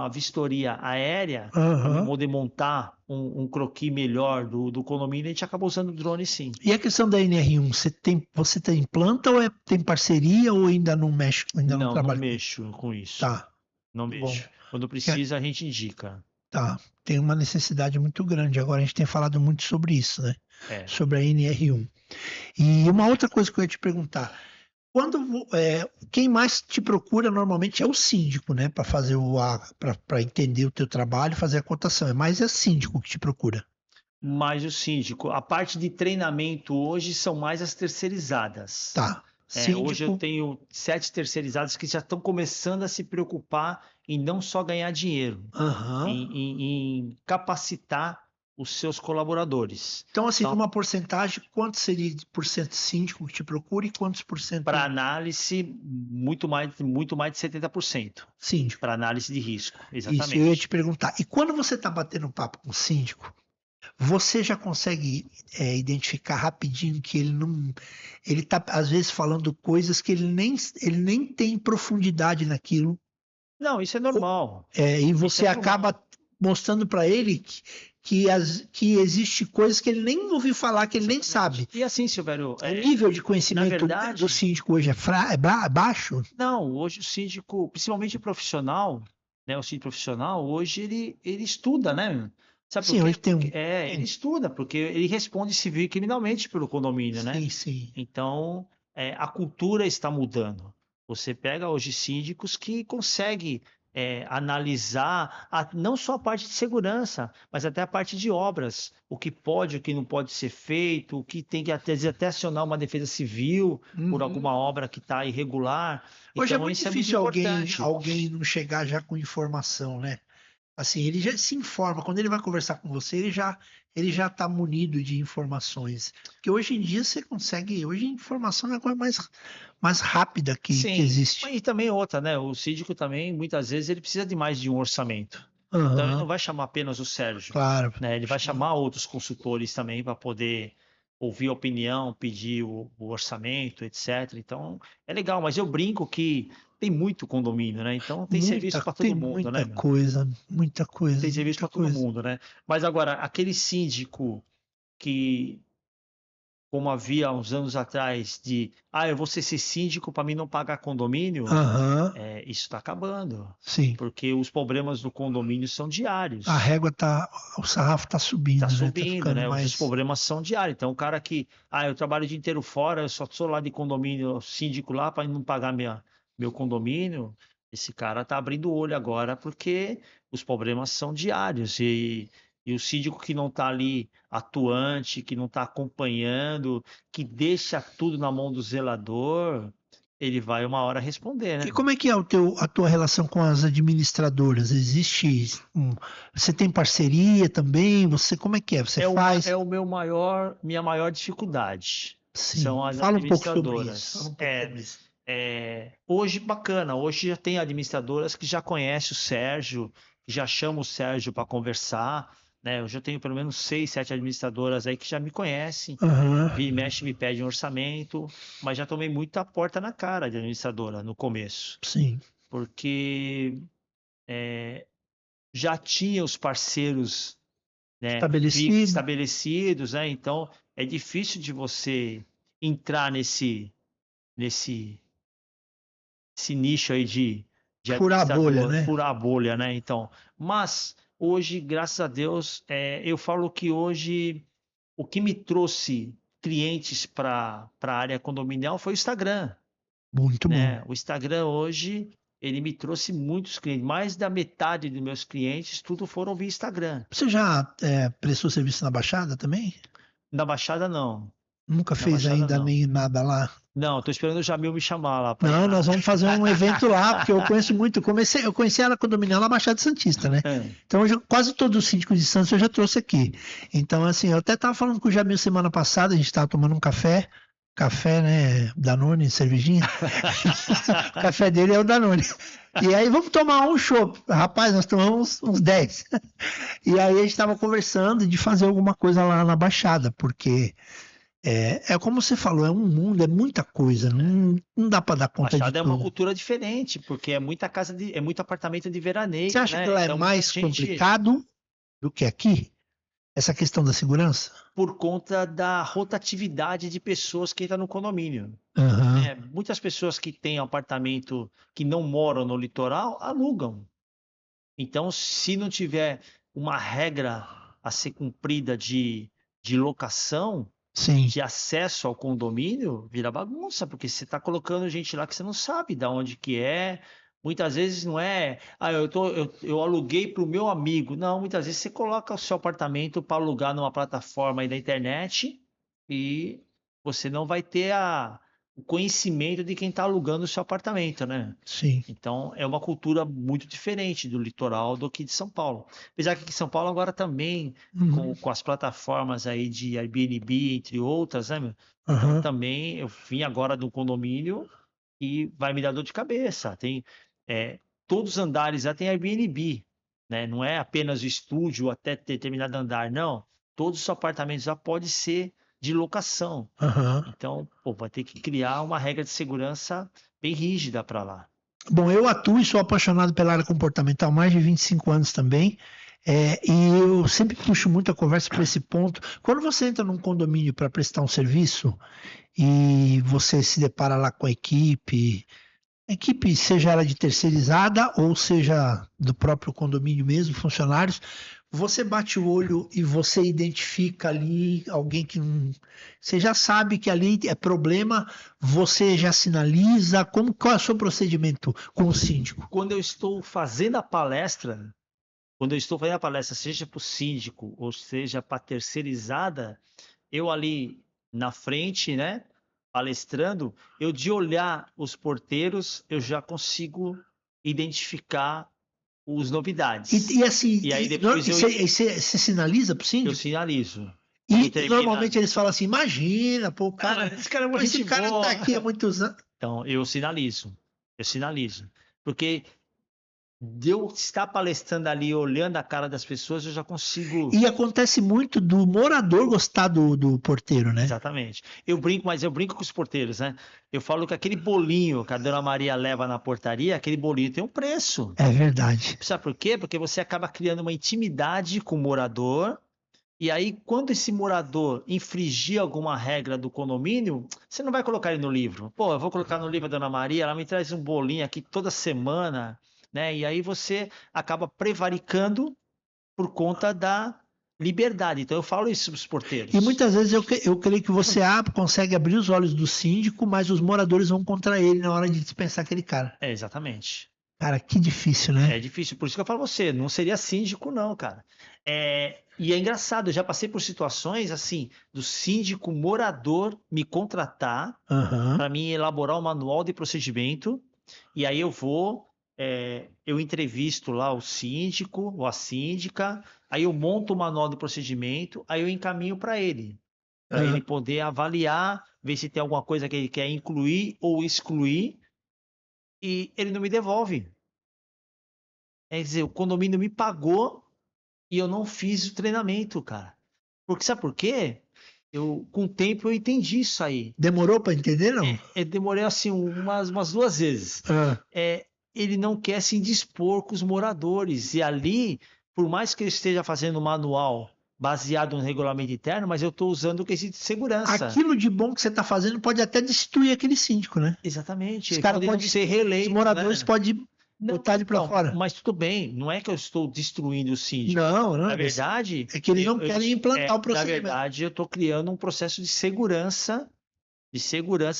vistoria aérea, para Aham. poder montar um croquis melhor do condomínio, a gente acaba usando o drone sim. E a questão da NR1, você tem planta ou tem parceria ou ainda não mexe, ainda não Não, não trabalha com isso? mexo com isso. Tá, Não bom. mexo. Quando Que- precisa, a gente indica. Tá, tem uma necessidade muito grande. Agora a gente tem falado muito sobre isso, né? É. Sobre a NR1. E uma outra coisa que eu ia te perguntar, quem mais te procura normalmente é o síndico, né? Para fazer para entender o teu trabalho, fazer a cotação. É mais é síndico que te procura. mais o síndico. A parte de treinamento hoje são mais as terceirizadas. Tá. Hoje eu Síndico. tenho 7 terceirizados que já estão começando a se preocupar em não só ganhar dinheiro, Aham. em capacitar os seus colaboradores. Então, assim, Então, numa porcentagem, quanto seria de por cento síndico que te procura e quantos por cento para análise, muito mais de 70%. síndico? Para análise de risco, Isso, eu ia te exatamente. perguntar. E quando você está batendo papo com o síndico, você já consegue identificar rapidinho que ele não. Ele está, às vezes, falando coisas que ele nem tem profundidade naquilo. Não, isso é normal. E Isso é você acaba normal. mostrando para ele que existe coisas que ele nem ouviu falar, que ele nem Exatamente. sabe. E assim, Silvério, O nível de na conhecimento do verdade, síndico hoje é baixo? não, hoje o síndico, principalmente o profissional, né, o síndico profissional, hoje ele estuda, né? Sabe por Sim, quê? hoje tem Porque, um. ele estuda, porque ele responde civil e criminalmente pelo condomínio, né? Sim, sim. Então, a cultura está mudando. Você pega hoje síndicos que conseguem analisar não só a parte de segurança, mas até a parte de obras, o que pode, o que não pode ser feito, o que tem que até acionar uma defesa civil por Uhum. alguma obra que está irregular. Hoje é Então, muito isso é muito difícil alguém, importante. alguém não chegar já com informação, né? Assim, ele já se informa. Quando ele vai conversar com você, ele já está munido de informações. Porque hoje em dia você consegue. Hoje a informação é a coisa mais rápida que Sim, existe. e também outra, né? O síndico também, muitas vezes, ele precisa de mais de um orçamento. Então, ele não Aham, vai chamar apenas o Sérgio, claro. né? Ele vai chamar outros consultores também para poder ouvir a opinião, pedir o orçamento, etc. Então, é legal, mas eu brinco que tem muito condomínio, né? Então, tem serviço para Tem todo mundo, né, muita meu? coisa, muita coisa, Tem serviço muita para todo coisa. mundo, né? Mas agora, aquele síndico que como havia uns anos atrás, eu vou ser esse síndico para mim não pagar condomínio, Aham, isso está acabando. sim. Porque os problemas do condomínio são A diários. régua tá, o sarrafo tá Está subindo, né? Tá subindo, ficando né? Os mais. problemas são diários. Então, o cara que, eu trabalho o dia inteiro fora, eu só sou lá de condomínio, síndico lá, para não pagar meu condomínio, esse cara está abrindo o olho agora, porque os problemas são diários. E o síndico que não está ali atuante, que não está acompanhando, que deixa tudo na mão do zelador, ele vai uma hora responder, E né? como é que é a tua relação com as administradoras? Você tem parceria também? Como é que é? Você É faz? o minha maior dificuldade. Sim. São as Fala um pouco sobre isso. Fala administradoras. um pouco sobre isso. Hoje, bacana, hoje já tem administradoras que já conhecem o Sérgio, que já chamam o Sérgio para conversar, né? Eu já tenho pelo menos 6, 7 administradoras aí que já me conhecem, Aham, vira e mexe me pede um orçamento, mas já tomei muita porta na cara de administradora no começo, sim. porque já tinha os parceiros, né, Estabelecido. estabelecidos, né? Então é difícil de você entrar nesse esse nicho aí de Furar a bolha, administrador, né? furar a bolha, né? Então, mas hoje, graças a Deus, eu falo que hoje o que me trouxe clientes para a área condominial foi o Instagram, Muito bom. né? O Instagram hoje ele me trouxe muitos clientes, mais da metade dos meus clientes, tudo foram via Instagram. Você já prestou serviço na Baixada também? Na Baixada não, Nunca na fez Baixada ainda não. nem nada lá? Não, tô esperando o Jamil me chamar lá para ir Não, lá. nós vamos fazer um evento lá, porque eu conheço muito. Eu conheci ela condominial na Baixada Santista, né? É. Então, quase todos os síndicos de Santos eu já trouxe aqui. Então, assim, eu até estava falando com o Jamil semana passada, a gente estava tomando um café, né? Danone, cervejinha. O café dele é o Danone. E aí, vamos tomar um chopp. Rapaz, nós tomamos uns 10. E aí, a gente estava conversando de fazer alguma coisa lá na Baixada, porque como você falou, é um mundo, é muita coisa, não dá para dar conta de Baixada é uma tudo. cultura diferente, porque é muita é muito apartamento de Você veraneio, acha que né? lá é Então muita mais gente, complicado do que aqui? Essa questão da segurança? por conta da rotatividade de pessoas que entram no condomínio, Aham, né? Muitas pessoas que têm apartamento que não moram no litoral alugam. Então, se não tiver uma regra a ser cumprida de locação, sim. de acesso ao condomínio, vira bagunça, porque você está colocando gente lá que você não sabe de onde que é, Muitas vezes não é, eu aluguei para o meu amigo. Não, muitas vezes você coloca o seu apartamento para alugar numa plataforma aí da internet e você não vai ter o conhecimento de quem está alugando o seu apartamento, né? Sim. Então, é uma cultura muito diferente do litoral do que de São Paulo. Apesar que aqui em São Paulo agora também, Uhum. com as plataformas aí de Airbnb, entre outras, né, meu? Então, Aham. também, eu vim agora do condomínio e vai me dar dor de cabeça. É, todos os andares lá tem Airbnb, né? Não é apenas o estúdio até determinado andar, não. Todos os apartamentos lá podem ser de locação. Aham. Então, pô, vai ter que criar uma regra de segurança bem rígida para lá. Bom, eu atuo e sou apaixonado pela área comportamental há mais de 25 anos também. E eu sempre puxo muito a conversa para esse ponto. Quando você entra num condomínio para prestar um serviço e você se depara lá com a equipe, seja ela de terceirizada ou seja do próprio condomínio mesmo, funcionários, você bate o olho e você identifica ali alguém que não. Você já sabe que ali é problema, você já sinaliza. Qual é o seu procedimento com o síndico? Quando eu estou fazendo a palestra, quando eu estou fazendo a palestra, seja para o síndico ou seja para terceirizada, eu ali na frente, né, palestrando, eu de olhar os porteiros, eu já consigo identificar os novidades. E assim, E aí depois você sinaliza para o eu síndico? sinalizo. Quando E termina, normalmente eles falam assim: imagina, pô, o ah, cara, mas esse cara é pô, muito esse gente cara tá boa. aqui há muitos anos. Então, eu sinalizo. Eu sinalizo. Porque de eu estar palestrando ali, olhando a cara das pessoas, eu já consigo. E acontece muito do morador gostar do porteiro, né? Exatamente. Eu brinco, mas eu brinco com os porteiros, né? Eu falo que aquele bolinho que a Dona Maria leva na portaria, aquele bolinho tem um preço. É verdade. Sabe por quê? Porque você acaba criando uma intimidade com o morador. E aí, quando esse morador infringir alguma regra do condomínio, você não vai colocar ele no livro. Pô, eu vou colocar no livro da Dona Maria, ela me traz um bolinho aqui toda semana, né? E aí você acaba prevaricando por conta da liberdade. Então eu falo isso para os E porteiros. muitas vezes eu creio que você consegue abrir os olhos do síndico, mas os moradores vão contra ele na hora de dispensar aquele cara. É, exatamente. Cara, que difícil, É né? difícil. Por isso que eu falo pra você, não seria síndico, não, cara. E é engraçado, eu já passei por situações assim, do síndico morador me contratar Aham. para mim elaborar um manual de procedimento, e aí eu vou, eu entrevisto lá o síndico ou a síndica, aí eu monto o manual de procedimento, aí eu encaminho para ele Aham. poder avaliar, ver se tem alguma coisa que ele quer incluir ou excluir, e ele não me devolve. Quer dizer, o condomínio me pagou e eu não fiz o treinamento, cara. Porque sabe por quê? Com o tempo eu entendi isso aí. Demorou para entender, não? Demorei assim umas duas vezes. Ah. Ele não quer se indispor com os moradores. E ali, por mais que eu esteja fazendo um manual baseado no regulamento interno, mas eu estou usando o quesito de segurança. Aquilo de bom que você está fazendo pode até destruir aquele síndico, né? Exatamente. Os Ele caras pode não podem, ser os reeleito, moradores né? podem Não, botar ele para então, fora. mas tudo bem. Não é que eu estou destruindo o síndico. Não, não, Na verdade, é que eles não querem implantar o na procedimento. verdade, eu estou criando um processo de segurança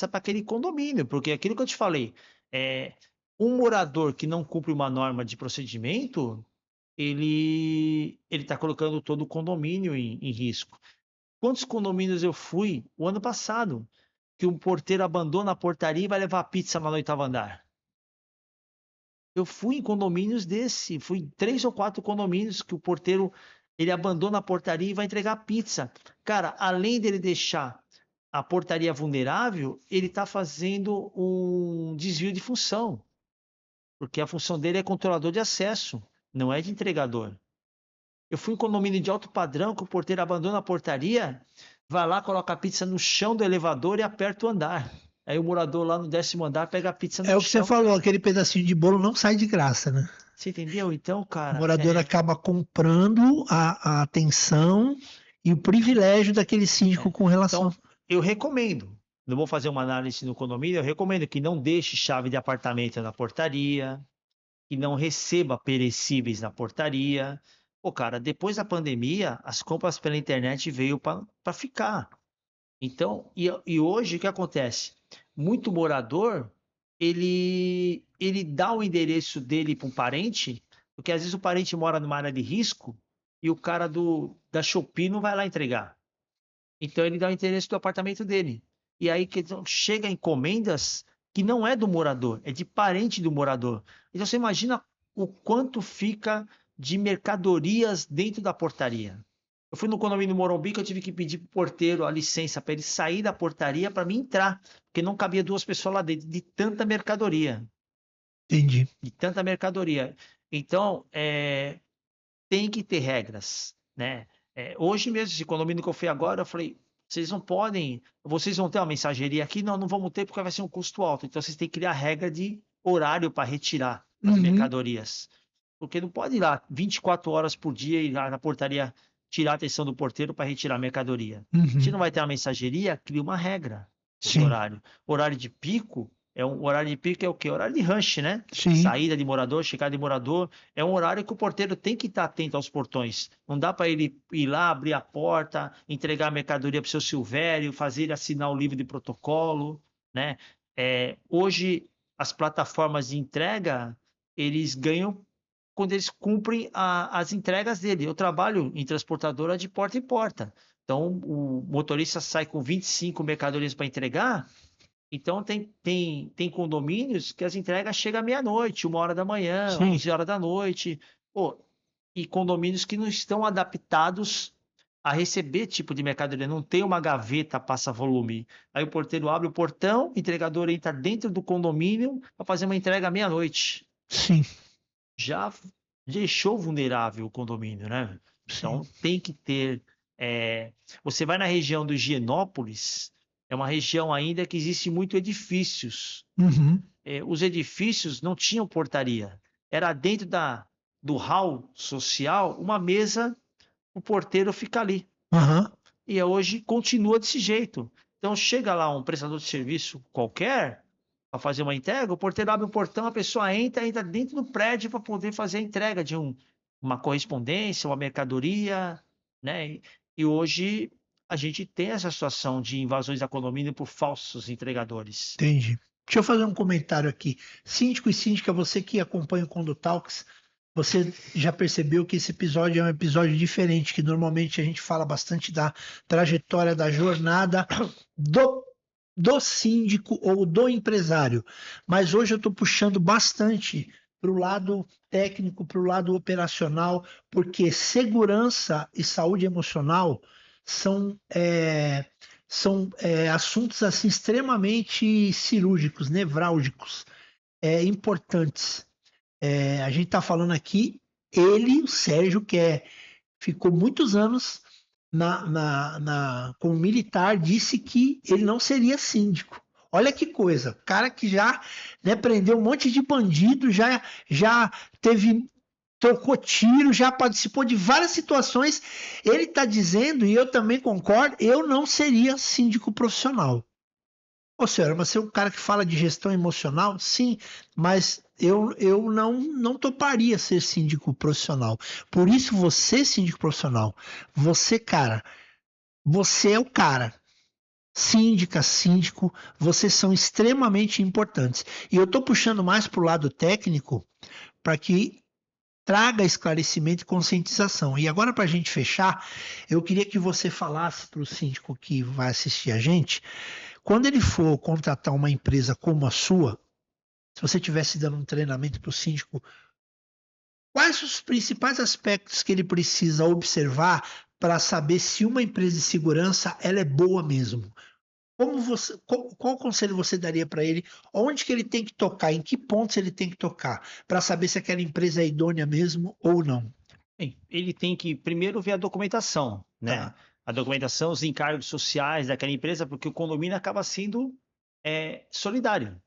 para aquele condomínio, porque aquilo que eu te falei, um morador que não cumpre uma norma de procedimento, ele está colocando todo o condomínio em risco. Quantos condomínios eu fui o ano passado que um porteiro abandona a portaria e vai levar a pizza no oitavo andar? Eu fui em condomínios desse, fui em 3 ou 4 condomínios que o porteiro ele abandona a portaria e vai entregar pizza. Cara, além dele deixar a portaria vulnerável, ele está fazendo um desvio de função, porque a função dele é controlador de acesso, não é de entregador. Eu fui em condomínio de alto padrão que o porteiro abandona a portaria, vai lá, coloca a pizza no chão do elevador e aperta o andar. Aí o morador lá no 10º andar pega a pizza É no o que você chão. falou, aquele pedacinho de bolo não sai de graça, né? Você entendeu? Então, O cara, morador acaba comprando a atenção e o privilégio daquele síndico com relação. então eu recomendo. Não vou fazer uma análise no condomínio, eu recomendo que não deixe chave de apartamento na portaria, que não receba perecíveis na portaria. Pô, cara, depois da pandemia, as compras pela internet veio para ficar. Então, e hoje o que acontece? Muito morador, ele dá o endereço dele para um parente, porque às vezes o parente mora numa área de risco e o cara da Shopee não vai lá entregar. Então ele dá o endereço do apartamento dele. E aí chega encomendas que não é do morador, é de parente do morador. Então você imagina o quanto fica de mercadorias dentro da portaria. Eu fui no condomínio Morumbi que eu tive que pedir pro porteiro a licença para ele sair da portaria para mim entrar, porque não cabia duas pessoas lá dentro de tanta mercadoria, Entendi. de tanta mercadoria. Então, tem que ter regras, né? Hoje mesmo, esse condomínio que eu fui agora, eu falei, vocês não podem, vocês vão ter uma mensageria aqui? Não, não vamos ter porque vai ser um custo alto. Então vocês têm que criar regra de horário para retirar as Uhum. mercadorias. Porque não pode ir lá 24 horas por dia e ir lá na portaria tirar a atenção do porteiro para retirar a mercadoria. Se Uhum. não vai ter uma mensageria, cria uma regra de Sim, horário. Horário de pico horário de pico é o quê? Horário de rush, né? sim, Saída de morador, chegada de morador. É um horário que o porteiro tem que estar atento aos portões. Não dá para ele ir lá, abrir a porta, entregar a mercadoria para o seu Silvério, fazer ele assinar o livro de protocolo, né? Hoje, as plataformas de entrega, eles ganham quando eles cumprem as entregas dele. Eu trabalho em transportadora de porta em porta. Então, o motorista sai com 25 mercadorias para entregar, então tem condomínios que as entregas chegam à meia-noite, 1 hora da manhã, sim. 11 horas da noite. Pô, e condomínios que não estão adaptados a receber tipo de mercadoria. Não tem uma gaveta passa-volume. Aí o porteiro abre o portão, o entregador entra dentro do condomínio para fazer uma entrega à meia-noite. Sim, Já deixou vulnerável o condomínio, né? sim. Então tem que ter. Você vai na região do Higienópolis, é uma região ainda que existe muito edifícios. Uhum. Os edifícios não tinham portaria. Era dentro do hall social uma mesa, o porteiro fica ali. Aham. E hoje continua desse jeito. Então chega lá um prestador de serviço qualquer para fazer uma entrega, o porteiro abre o portão, a pessoa entra dentro do prédio para poder fazer a entrega de uma correspondência, uma mercadoria, né? E hoje a gente tem essa situação de invasões da condomínio por falsos entregadores. Entendi. Deixa eu fazer um comentário aqui. Síndico e síndica, você que acompanha o Condo Talks, você já percebeu que esse episódio é um episódio diferente, que normalmente a gente fala bastante da trajetória, da jornada do, do síndico ou do empresário. Mas hoje eu estou puxando bastante para o lado técnico, para o lado operacional, porque segurança e saúde emocional são, assuntos assim extremamente cirúrgicos, nevrálgicos, importantes. A gente está falando aqui, o Sérgio, ficou muitos anos como militar, disse que ele não seria síndico. Olha que coisa, cara que já, né, prendeu um monte de bandido, já teve, trocou tiro, já participou de várias situações. Ele está dizendo, e eu também concordo, eu não seria síndico profissional. Ô, senhora, você é um cara que fala de gestão emocional? Sim, mas eu não toparia ser síndico profissional. Por isso, você, síndico profissional, você, cara, você é o cara. Síndica, síndico, vocês são extremamente importantes. E eu estou puxando mais para o lado técnico para que traga esclarecimento e conscientização. E agora, para a gente fechar, eu queria que você falasse para o síndico que vai assistir a gente, quando ele for contratar uma empresa como a sua, se você estivesse dando um treinamento para o síndico, quais os principais aspectos que ele precisa observar para saber se uma empresa de segurança ela é boa mesmo? Qual conselho você daria para ele? Onde que ele tem que tocar? Em que pontos ele tem que tocar? Para saber se aquela empresa é idônea mesmo ou não. Bem, ele tem que primeiro ver a documentação, né? Tá. A documentação, os encargos sociais daquela empresa, porque o condomínio acaba sendo solidário.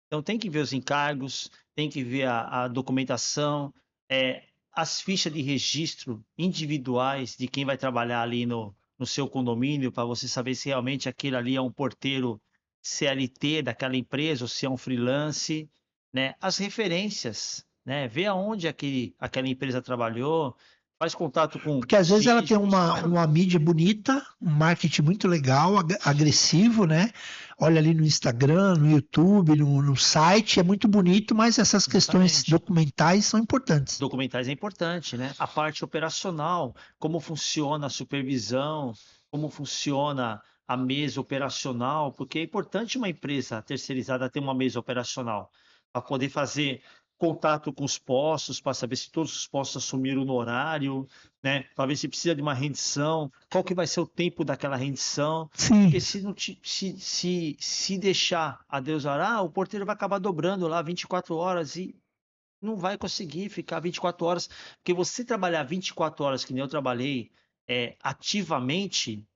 Então tem que ver os encargos, tem que ver a documentação, as fichas de registro individuais de quem vai trabalhar ali no seu condomínio, para você saber se realmente aquele ali é um porteiro CLT daquela empresa ou se é um freelance, né? As referências, né? Ver aonde aquela empresa trabalhou, Faz contato com Porque às vezes ela tem síndicos. uma mídia bonita, um marketing muito legal, agressivo, né? Olha ali no Instagram, no YouTube, no site, é muito bonito, mas essas questões Exatamente. documentais são importantes. Documentais é importante, né? A parte operacional, como funciona a supervisão, como funciona a mesa operacional, porque é importante uma empresa terceirizada ter uma mesa operacional para poder fazer contato com os postos, para saber se todos os postos assumiram no horário, né? Para ver se precisa de uma rendição, qual que vai ser o tempo daquela rendição. Sim, Porque se, não se deixar a Deus dará, o porteiro vai acabar dobrando lá 24 horas e não vai conseguir ficar 24 horas, porque você trabalhar 24 horas, que nem eu trabalhei, ativamente,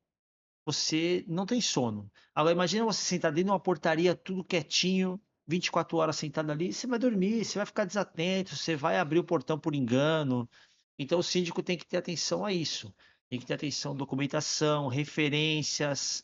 você não tem sono. Agora, imagina você sentar dentro de uma portaria, tudo quietinho, 24 horas sentado ali, você vai dormir, você vai ficar desatento, você vai abrir o portão por engano. Então, o síndico tem que ter atenção a isso. Tem que ter atenção à documentação, referências,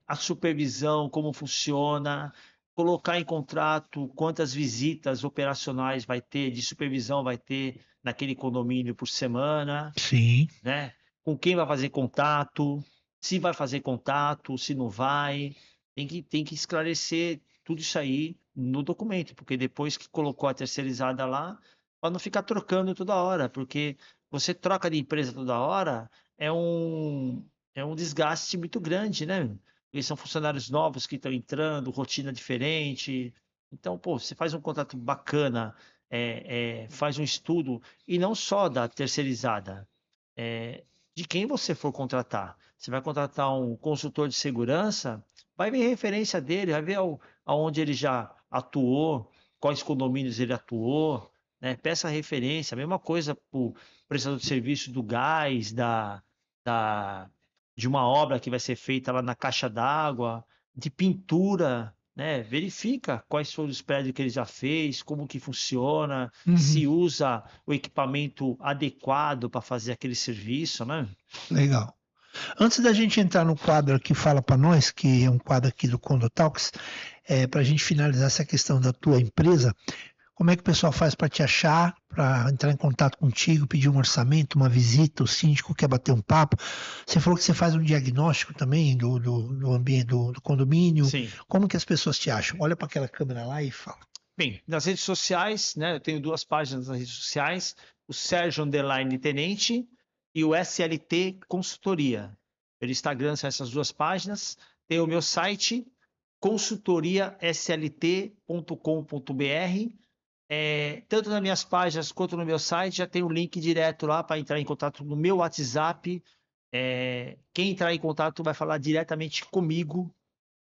a supervisão, como funciona, colocar em contrato quantas visitas operacionais vai ter, de supervisão vai ter naquele condomínio por semana, sim, né? Com quem vai fazer contato, se vai fazer contato, se não vai. Tem que esclarecer tudo isso aí no documento, porque depois que colocou a terceirizada lá, para não ficar trocando toda hora, porque você troca de empresa toda hora, é um desgaste muito grande, né? Eles são funcionários novos que estão entrando, rotina diferente. Então, pô, você faz um contato bacana, faz um estudo, e não só da terceirizada, é, de quem você for contratar. Você vai contratar um consultor de segurança, vai ver referência dele, vai ver aonde ele já atuou, quais condomínios ele atuou, né? Peça referência, a mesma coisa para o prestador de serviço do gás, da, de uma obra que vai ser feita lá na caixa d'água, de pintura, né? Verifica quais foram os prédios que ele já fez, como que funciona, uhum, se usa o equipamento adequado para fazer aquele serviço, né? legal. Antes da gente entrar no quadro aqui Fala para Nós, que é um quadro aqui do Condo Talks, para a gente finalizar essa questão da tua empresa, como é que o pessoal faz para te achar, para entrar em contato contigo, pedir um orçamento, uma visita, o síndico quer bater um papo? Você falou que você faz um diagnóstico também do ambiente do condomínio. Sim. Como que as pessoas te acham? Olha para aquela câmera lá e fala. Bem, nas redes sociais, né? Eu tenho duas páginas nas redes sociais, o Sérgio Underline Tenente e o SLT Consultoria. Pelo Instagram são essas duas páginas. Tem o meu site, consultoriaslt.com.br. Tanto nas minhas páginas quanto no meu site, já tem um link direto lá para entrar em contato no meu WhatsApp. Quem entrar em contato vai falar diretamente comigo,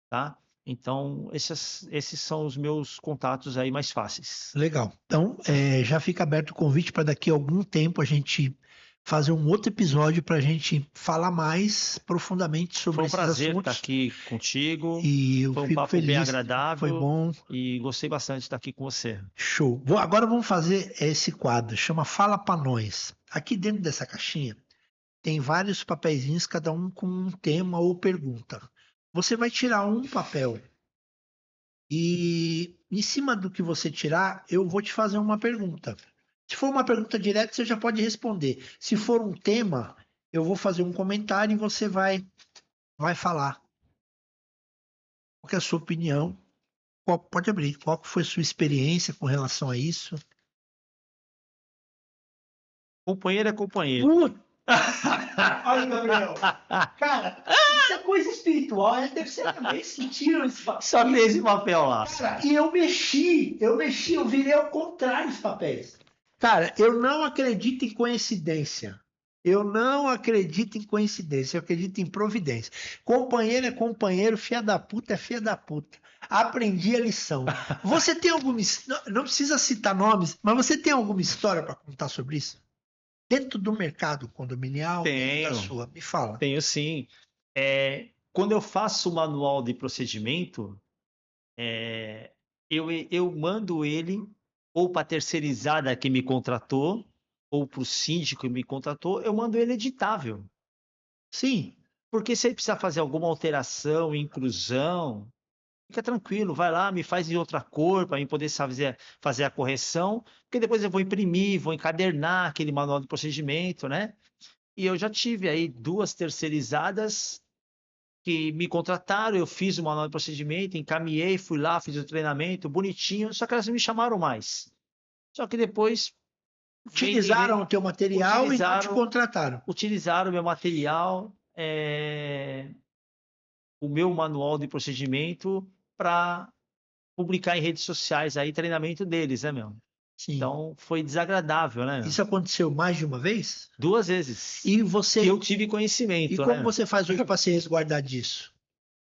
tá? Então, esses são os meus contatos aí mais fáceis. Legal. Então, já fica aberto o convite para daqui a algum tempo a gente fazer um outro episódio para a gente falar mais profundamente sobre Foi um esses prazer estar assuntos. aqui contigo. E eu Foi um fico papo bem feliz. Foi agradável bom. e gostei bastante de estar aqui com você. Show. Agora vamos fazer esse quadro, chama Fala para Nós. Aqui dentro dessa caixinha tem vários papeizinhos, cada um com um tema ou pergunta. Você vai tirar um papel e em cima do que você tirar, eu vou te fazer uma pergunta. Se for uma pergunta direta, você já pode responder. Se for um tema, eu vou fazer um comentário e você vai falar. Qual que é a sua opinião? Pode abrir. Qual que foi a sua experiência com relação a isso? Companheiro é companheiro. Puta! Olha, Gabriel. Cara, isso é coisa espiritual. Deve ser também sentiram esse papel. Só tem esse papel lá. Cara, e eu virei ao contrário os papéis. Cara, eu não acredito em coincidência. Eu não acredito em coincidência, eu acredito em providência. Companheiro é companheiro, filha da puta é filha da puta. Aprendi a lição. Você tem alguma. Não precisa citar nomes, mas você tem alguma história para contar sobre isso? Dentro do mercado condominial, dentro da Tenho, sua. Me fala. tenho sim. Quando eu faço o manual de procedimento, eu mando ele ou para a terceirizada que me contratou, ou para o síndico que me contratou, eu mando ele editável. Sim, Porque se ele precisar fazer alguma alteração, inclusão, fica tranquilo, vai lá, me faz em outra cor para mim poder fazer a correção, porque depois eu vou imprimir, vou encadernar aquele manual de procedimento, né? E eu já tive aí 2 terceirizadas que me contrataram, eu fiz o manual de procedimento, encaminhei, fui lá, fiz o treinamento bonitinho, só que elas não me chamaram mais. Só que depois Utilizaram o teu material e não te contrataram. Utilizaram o meu material, o meu manual de procedimento para publicar em redes sociais aí treinamento deles, né, meu? Sim. Então foi desagradável, né? Isso aconteceu mais de uma vez? 2 vezes. E você. Que eu tive conhecimento. E como né? você faz hoje para se resguardar disso?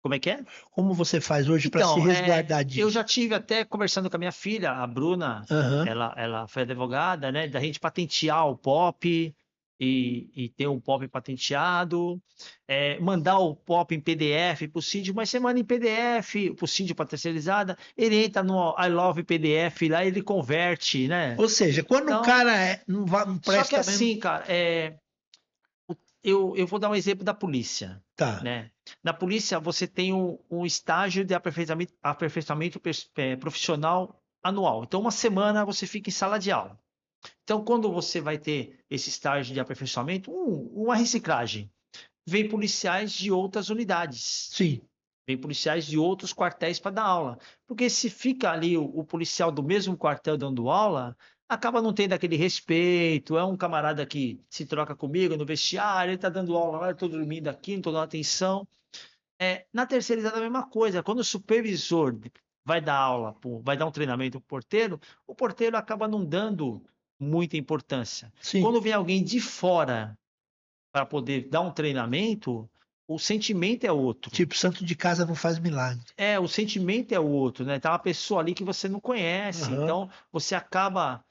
Como é que é? Como você faz hoje para se resguardar disso? Eu já tive até conversando com a minha filha, a Bruna, ela foi advogada, né? Da gente patentear o POP e ter um POP patenteado, mandar o POP em PDF para o síndico, mas você manda em PDF para o síndico para terceirizada, ele entra no I Love PDF lá, ele converte, né? Ou seja, quando o cara não presta. Só que assim, cara, eu vou dar um exemplo da polícia. Tá. Né? Na polícia, você tem um estágio de aperfeiçoamento profissional anual. Então, uma semana você fica em sala de aula. Então, quando você vai ter esse estágio de aperfeiçoamento, uma reciclagem, vem policiais de outras unidades. Sim. Vem policiais de outros quartéis para dar aula. Porque se fica ali o policial do mesmo quartel dando aula, acaba não tendo aquele respeito, é um camarada que se troca comigo no vestiário, ele está dando aula lá, eu estou dormindo aqui, não estou dando atenção. Na terceirizada é a mesma coisa, quando o supervisor vai dar aula, vai dar um treinamento para o porteiro acaba não dando muita importância. Sim. Quando vem alguém de fora para poder dar um treinamento, o sentimento é outro. Tipo, santo de casa não faz milagre. O sentimento é outro, né? Tá uma pessoa ali que você não conhece, então você acaba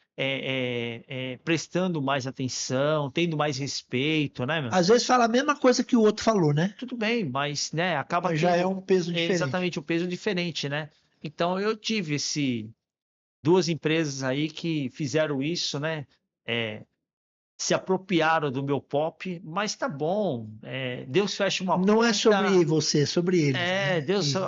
prestando mais atenção, tendo mais respeito, né, meu? Às vezes fala a mesma coisa que o outro falou, né? Tudo bem, mas, né, acaba mas já é um peso diferente. Exatamente, um peso diferente, né? Então eu tive 2 empresas aí que fizeram isso, né? Se apropriaram do meu POP, mas tá bom. Deus fecha uma porta. Não é sobre você, é sobre eles. Né?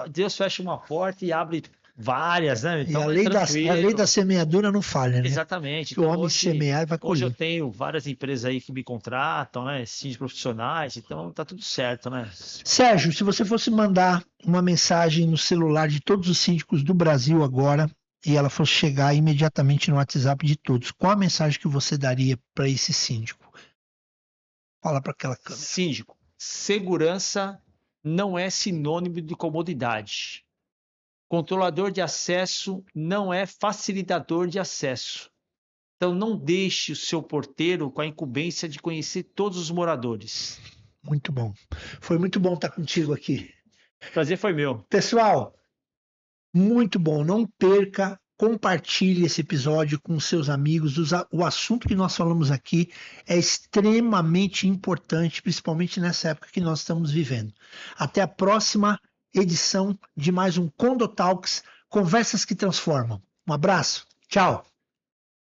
Deus fecha uma porta e abre várias, né? Então, e a lei da semeadura não falha, né? Exatamente. Que então, o homem semear vai colher. Hoje eu tenho várias empresas aí que me contratam, né? Síndicos profissionais, então tá tudo certo, né? Sérgio, se você fosse mandar uma mensagem no celular de todos os síndicos do Brasil agora, e ela fosse chegar imediatamente no WhatsApp de todos, qual a mensagem que você daria para esse síndico? Fala para aquela câmera. Síndico, segurança não é sinônimo de comodidade. Controlador de acesso não é facilitador de acesso. Então não deixe o seu porteiro com a incumbência de conhecer todos os moradores. Muito bom. Foi muito bom estar contigo aqui. O prazer foi meu. Pessoal, muito bom. Não perca, compartilhe esse episódio com seus amigos. O assunto que nós falamos aqui é extremamente importante, principalmente nessa época que nós estamos vivendo. Até a próxima edição de mais um Condo Talks, conversas que transformam. Um abraço. Tchau.